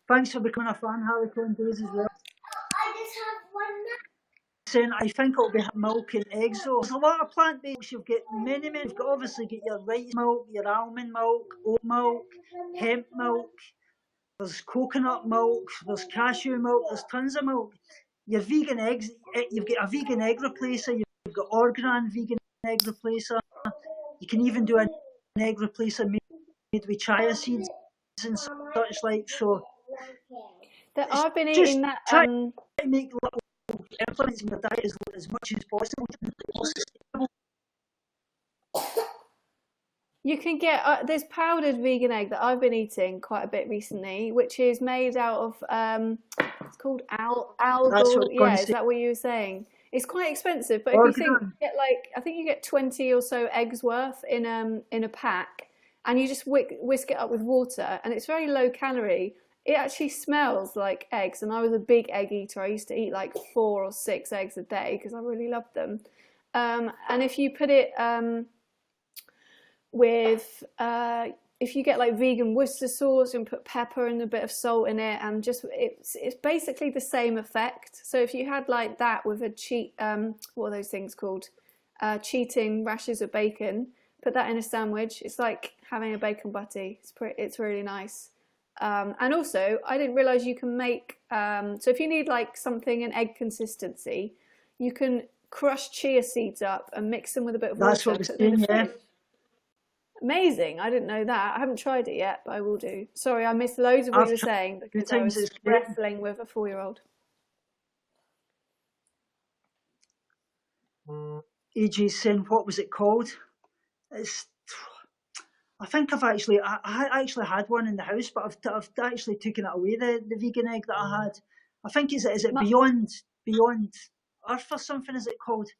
Thanks for becoming a fan, Harry Cohen Days as well. I just have one now. Saying I think it'll be milk and eggs though. There's a lot of plant-based. You've got many. You've got obviously got your rice milk, your almond milk, oat milk, hemp milk. There's coconut milk. There's cashew milk. There's tons of milk. Your vegan eggs. You've got a vegan egg replacer. You've got organ vegan egg replacer. You can even do an egg replacer made with chia seeds and such like. So I've been eating that. Try to make little implements in your diet as much as possible to make it more sustainable. You can get there's powdered vegan egg that I've been eating quite a bit recently, which is made out of it's called algal. Yeah, is that what you were saying? It's quite expensive, but if you get I think you get 20 or so eggs worth in a pack, and you just whisk it up with water, and it's very low calorie. It actually smells like eggs, and I was a big egg eater. I used to eat like 4 or 6 eggs a day because I really loved them. And if you put it with, if you get like vegan Worcester sauce and put pepper and a bit of salt in it, and just it's basically the same effect. So if you had like that with a what are those things called? Cheating rashers of bacon. Put that in a sandwich. It's like having a bacon butty. It's really nice. And also, I didn't realise you can make, so if you need like something an egg consistency, you can crush chia seeds up and mix them with a bit of That's water. what Put we're them in saying, the yeah. fridge. Amazing. I didn't know that. I haven't tried it yet, but I will do. Sorry, I missed loads of what you were saying because I was it's great. wrestling with a 4-year-old. AJ's saying, what was it called? I think I actually had one in the house, but I've actually taken it away, the vegan egg that I had. I think is it Beyond Earth or something, is it called?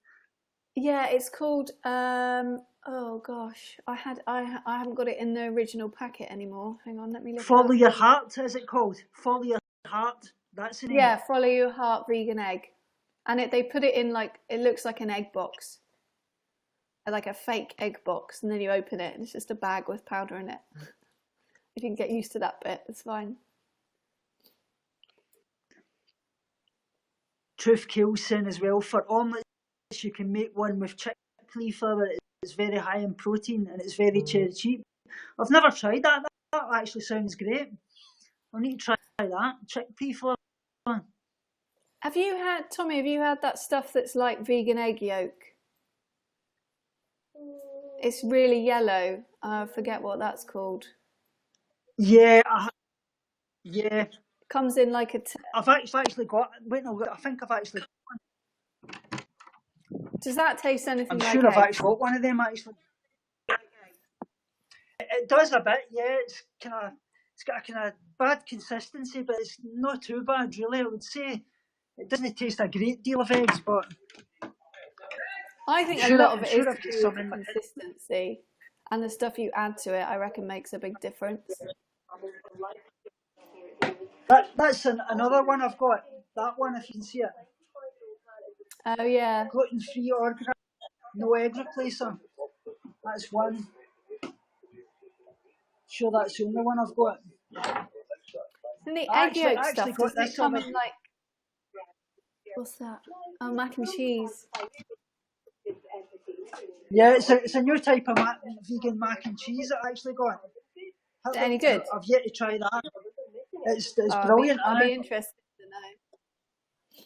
Yeah, it's called oh gosh, I haven't got it in the original packet anymore. Hang on, let me look. Follow Your Heart, is it called? Follow Your Heart. That's the name. Yeah, Follow Your Heart vegan egg. And they put it in like, it looks like an egg box. Like a fake egg box, and then you open it and it's just a bag with powder in it. If you can get used to that bit, it's fine. Truth Kills saying as well, for omelets you can make one with chickpea flour. It's very high in protein and it's very cheap. I've never tried that. That actually sounds great. I need to try that. Chickpea flour. Have you had, Tommy, have you had that stuff that's like vegan egg yolk? It's really yellow. I forget what that's called. Yeah, yeah. It comes in like a... I've actually got... Wait, no, I think I've actually got one. Does that taste anything like I'm sure egg? I've actually got one of them, actually. It does a bit, yeah. It's got a kind of bad consistency, but it's not too bad, really. I would say it doesn't taste a great deal of eggs, but... I think a lot of it is to do with the consistency, and the stuff you add to it, I reckon, makes a big difference. That's another one I've got. That one, if you can see it. Oh yeah. Gluten-free organic, no egg replacer. That's one. Sure, that's the only one I've got. And the egg yolk stuff, does it come in like... What's that? Oh, mac and cheese. Yeah, it's a new type of vegan mac and cheese that I actually got. Is it any good? I've yet to try that. It's brilliant. I'll be interested to know.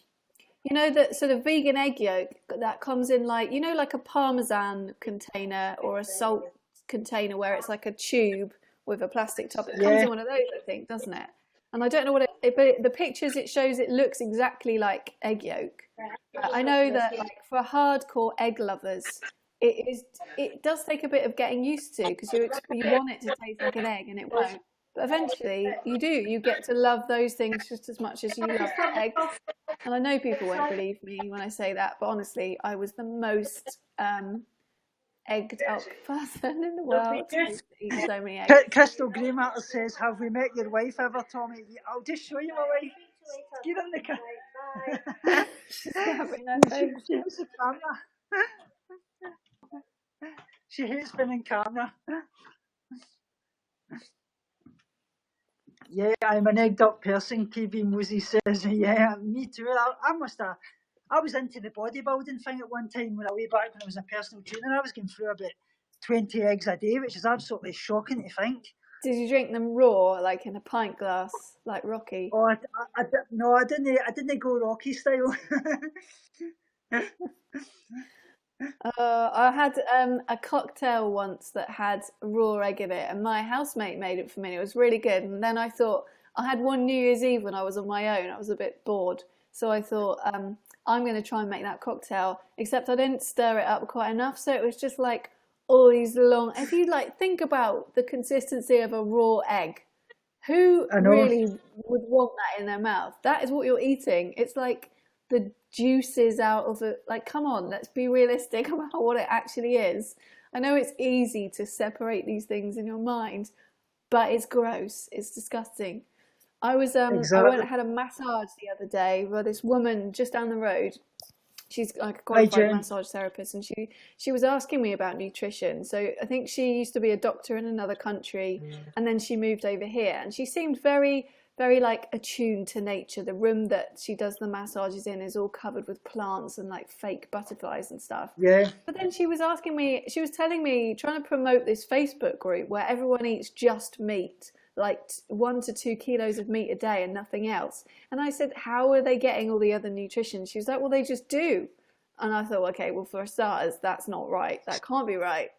You know that sort of vegan egg yolk that comes in like, you know, like a Parmesan container or a salt container where it's like a tube with a plastic top. It comes in one of those, I think, doesn't it? And I don't know what but the pictures it shows, it looks exactly like egg yolk. I know that like for hardcore egg lovers, it does take a bit of getting used to, because you want it to taste like an egg and it won't. But eventually you get to love those things just as much as you love eggs. And I know people won't believe me when I say that, but honestly, I was the most egged up person in the world. Eat so many eggs. Crystal Greymatter says, "Have we met your wife ever, Tommy?" I'll just show you my wife. Get in the camera. She's having her face. She hates the camera. She hates being in camera. Yeah, I'm an egged up person, KB Mosey says. Yeah, me too. I was into the bodybuilding thing at one time way back when I was a personal trainer. I was going through about 20 eggs a day, which is absolutely shocking to think. Did you drink them raw, like in a pint glass, like Rocky? Oh, no, I didn't go Rocky style. I had a cocktail once that had raw egg in it, and my housemate made it for me. It was really good. And then I thought, I had one New Year's Eve when I was on my own. I was a bit bored, so I thought I'm going to try and make that cocktail. Except I didn't stir it up quite enough, so it was just like all these long. If you like think about the consistency of a raw egg, who really would want that in their mouth? That is what you're eating. It's like the juices out of it. Like, come on, let's be realistic about what it actually is. I know it's easy to separate these things in your mind, but it's gross. It's disgusting. I went and had a massage the other day by this woman just down the road. She's like a qualified massage therapist, and she was asking me about nutrition. So I think she used to be a doctor in another country, and then she moved over here, and she seemed very, very like attuned to nature. The room that she does the massages in is all covered with plants and like fake butterflies and stuff. Yeah. But then she was telling me, trying to promote this Facebook group where everyone eats just meat. like 1 to 2 kilos of meat a day and nothing else. And I said, how are they getting all the other nutrition? She was like, well, they just do. And I thought, okay, well, for starters, that's not right. That can't be right.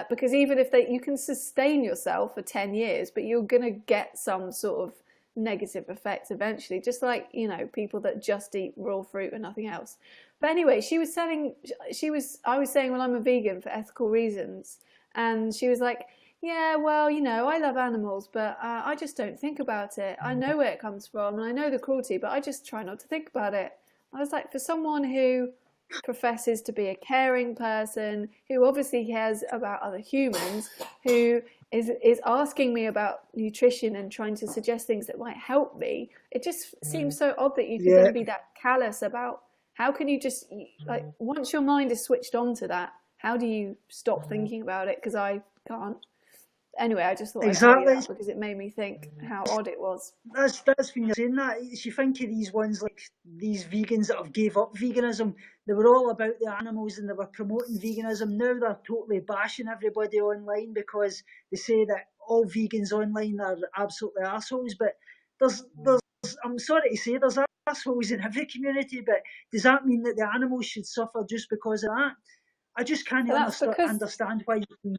Because even if you can sustain yourself for 10 years, but you're going to get some sort of negative effects eventually, just like, you know, people that just eat raw fruit and nothing else. But anyway, I was saying, well, I'm a vegan for ethical reasons. And she was like, yeah, well, you know, I love animals, but I just don't think about it. I know where it comes from and I know the cruelty, but I just try not to think about it. I was like, for someone who professes to be a caring person, who obviously cares about other humans, who is asking me about nutrition and trying to suggest things that might help me, it just seems so odd that you could then be that callous about, how can you just, like, once your mind is switched on to that, how do you stop thinking about it? Because I can't. Anyway, I just thought I'd tell you that because it made me think how odd it was. That's when you're saying that, you think of these ones like these vegans that have gave up veganism. They were all about the animals and they were promoting veganism. Now they're totally bashing everybody online because they say that all vegans online are absolutely assholes. But there's I'm sorry to say, there's assholes in every community. But does that mean that the animals should suffer just because of that? I just can't understand why you can.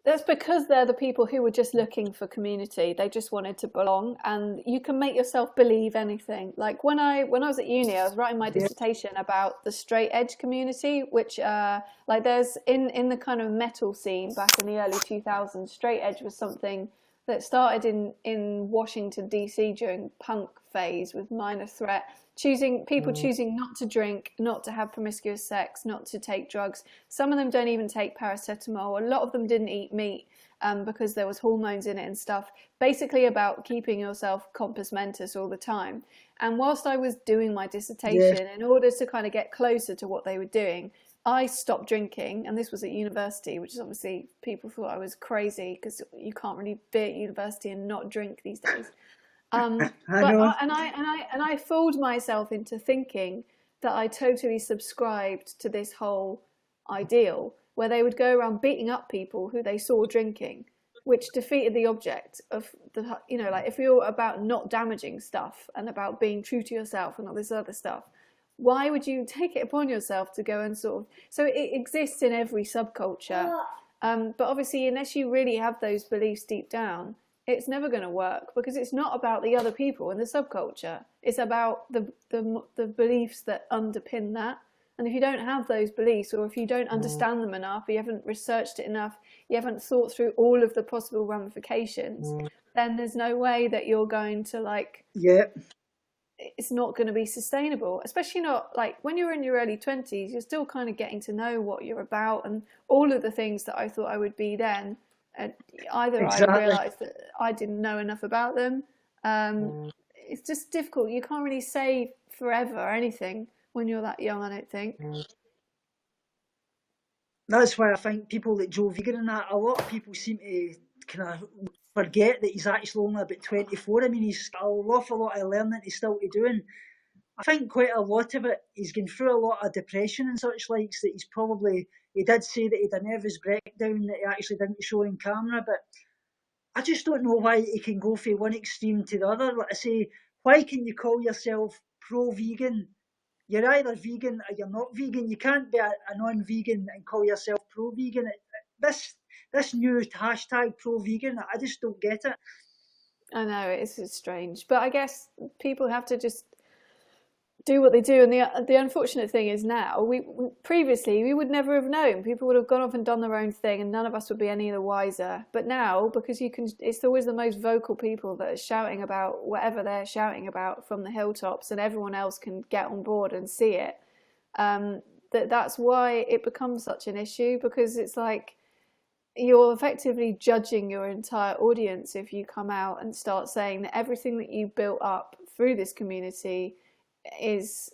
That's because they're the people who were just looking for community. They just wanted to belong, and you can make yourself believe anything. Like when I was at uni, I was writing my dissertation about the straight edge community, which like there's in the kind of metal scene back in the early 2000s. Straight edge was something that started in Washington DC during punk phase with Minor Threat. People choosing not to drink, not to have promiscuous sex, not to take drugs. Some of them don't even take paracetamol. A lot of them didn't eat meat because there was hormones in it and stuff. Basically about keeping yourself compos mentis all the time. And whilst I was doing my dissertation, in order to kind of get closer to what they were doing, I stopped drinking, and this was at university, which is obviously people thought I was crazy because you can't really be at university and not drink these days. I fooled myself into thinking that I totally subscribed to this whole ideal where they would go around beating up people who they saw drinking, which defeated the object of the, you know, like if you're about not damaging stuff and about being true to yourself and all this other stuff, why would you take it upon yourself to go and sort of, so it exists in every subculture. But obviously, unless you really have those beliefs deep down, it's never going to work because it's not about the other people in the subculture. It's about the beliefs that underpin that. And if you don't have those beliefs, or if you don't understand them enough, you haven't researched it enough, you haven't thought through all of the possible ramifications, then there's no way that you're going to it's not going to be sustainable, especially not like when you're in your early 20s, you're still kind of getting to know what you're about and all of the things that I thought I would be then. Either I realised that I didn't know enough about them. It's just difficult. You can't really say forever or anything when you're that young, I don't think. That's why I think people that Joe Vegan and that, a lot of people seem to kind of forget that he's actually only about 24. I mean, he's got an awful lot of learning he's still to do. And I think quite a lot of it, he's going through a lot of depression and such likes that he did say that he had a nervous breakdown that he actually didn't show on camera, but I just don't know why he can go from one extreme to the other. Like I say, why can you call yourself pro-vegan? You're either vegan or you're not vegan. You can't be a non-vegan and call yourself pro-vegan. This new hashtag pro-vegan, I just don't get it. I know, it's strange. But I guess people have to just do what they do. And the unfortunate thing is now, previously we would never have known. People would have gone off and done their own thing and none of us would be any the wiser. But now, because it's always the most vocal people that are shouting about whatever they're shouting about from the hilltops and everyone else can get on board and see it. That's why it becomes such an issue, because it's like you're effectively judging your entire audience if you come out and start saying that everything that you built up through this community is,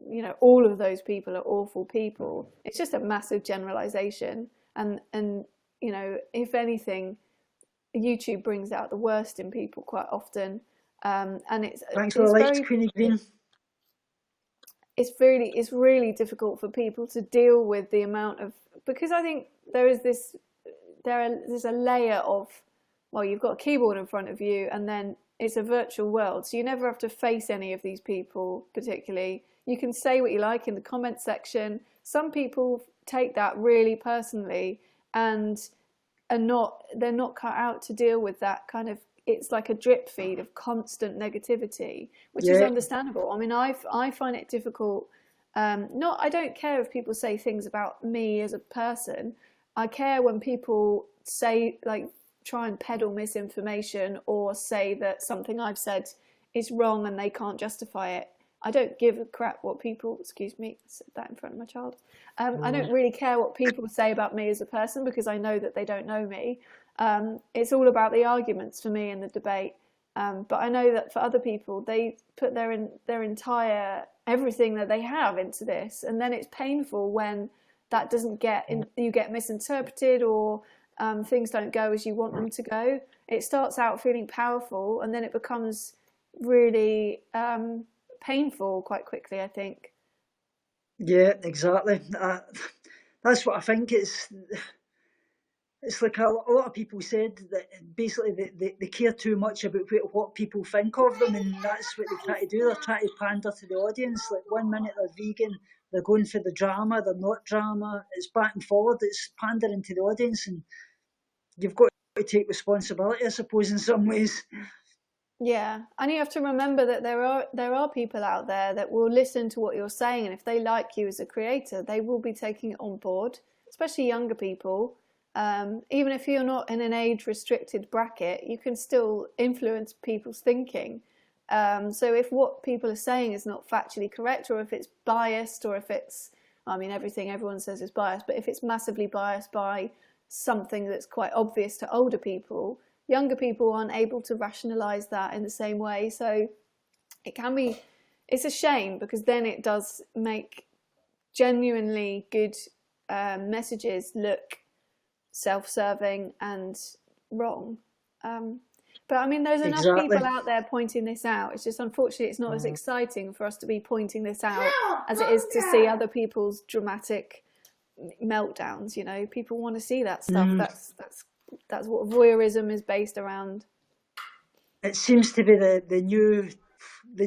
you know, all of those people are awful people. It's just a massive generalization, and you know, if anything, YouTube brings out the worst in people quite often. And it's really difficult for people to deal with the amount of, because I think there's a layer of well, you've got a keyboard in front of you, and then it's a virtual world, so you never have to face any of these people particularly. You can say what you like in the comment section. Some people take that really personally and they're not cut out to deal with that kind of, it's like a drip feed of constant negativity, which is understandable. I mean, I find it difficult. I don't care if people say things about me as a person. I care when people say, like, try and peddle misinformation or say that something I've said is wrong and they can't justify it. I don't give a crap what people, excuse me, I said that in front of my child. I don't really care what people say about me as a person because I know that they don't know me. It's all about the arguments for me in the debate. But I know that for other people, they put their entire everything that they have into this, and then it's painful when that doesn't you get misinterpreted or things don't go as you want them to go. It starts out feeling powerful, and then it becomes really painful quite quickly, I think. Yeah, exactly. That's what I think. It's like a lot of people said that basically they care too much about what people think of them, and that's what they try to do. They're trying to pander to the audience. Like 1 minute they're vegan, they're going for the drama, they're not drama. It's back and forward. It's pandering to the audience, and you've got to take responsibility, I suppose, in some ways. Yeah, and you have to remember that there are people out there that will listen to what you're saying, and if they like you as a creator, they will be taking it on board, especially younger people. Even if you're not in an age-restricted bracket, you can still influence people's thinking. So if what people are saying is not factually correct, or if it's biased, or if it's, I mean, everything everyone says is biased, but if it's massively biased by something that's quite obvious to older people, younger people aren't able to rationalize that in the same way. So it's a shame, because then it does make genuinely good messages look self-serving and wrong. But I mean, there's enough people out there pointing this out. It's just, unfortunately, it's not as exciting for us to be pointing this out as it is to see other people's dramatic meltdowns. You know, people want to see that stuff. That's what voyeurism is based around. It seems to be the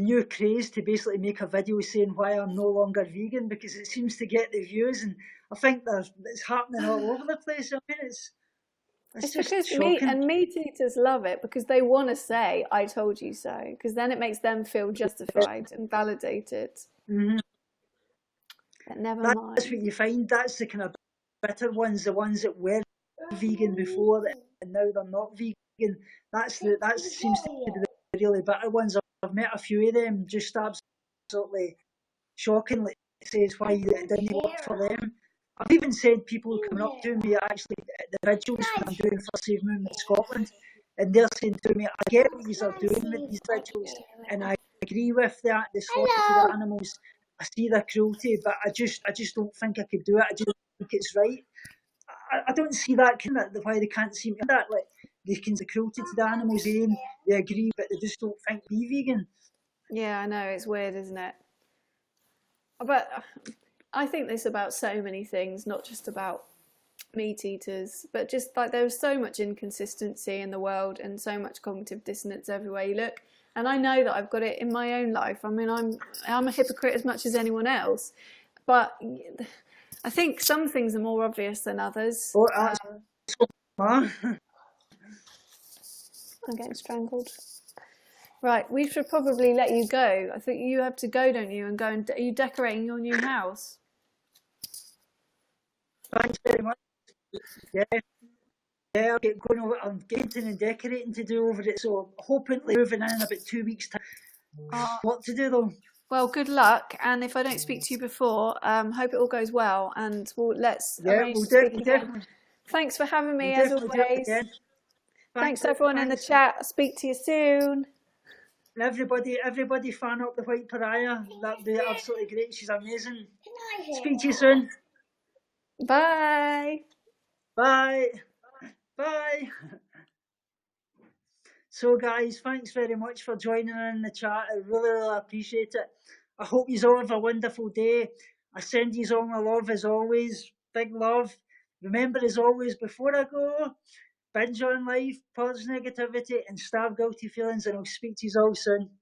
new craze to basically make a video saying why I'm no longer vegan, because it seems to get the views, and I think it's happening all over the place. I mean, it's just because shocking. meat eaters love it because they want to say "I told you so," because then it makes them feel justified and validated. Mm-hmm. But never That's mind. what you find. That's the kind of bitter ones, the ones that were vegan before and now they're not vegan. That seems to be the really bitter ones. I've met a few of them, just absolutely shockingly says why it didn't work for them. I've even said people coming up to me actually at the vigils when I'm doing for Save Movement Scotland, and they're saying to me, I get what you are doing with these vigils, and I agree with that, the slaughter to the animals. I see the cruelty, but I just don't think I could do it. I just don't think it's right. I don't see that why they can't see that. Like, they can see the cruelty to the animals, they agree, but they just don't think be vegan. Yeah, I know, it's weird, isn't it? But I think this about so many things, not just about meat eaters, but just like there's so much inconsistency in the world and so much cognitive dissonance everywhere you look. And I know that I've got it in my own life. I mean, I'm a hypocrite as much as anyone else, but I think some things are more obvious than others. I'm getting strangled. Right, we should probably let you go. I think you have to go, don't you? And go and are you decorating your new house? Thanks very much. Yeah, I'm painting and decorating to do over it, so hopefully moving in about 2 weeks' time. What to do though? Well, good luck, and if I don't speak to you before, hope it all goes well, and let's arrange to speak again. Thanks for having me, as always. Thanks everyone in the chat. I'll speak to you soon. Everybody fan up the White Pariah. That'd be absolutely great. She's amazing. Speak to you soon. Bye. Bye. Bye. So guys, thanks very much for joining in the chat. I really appreciate it. I hope you all have a wonderful day. I send you all my love as always. Big love. Remember, as always, before I go, binge on life, purge negativity, and starve guilty feelings. And I'll speak to you all soon.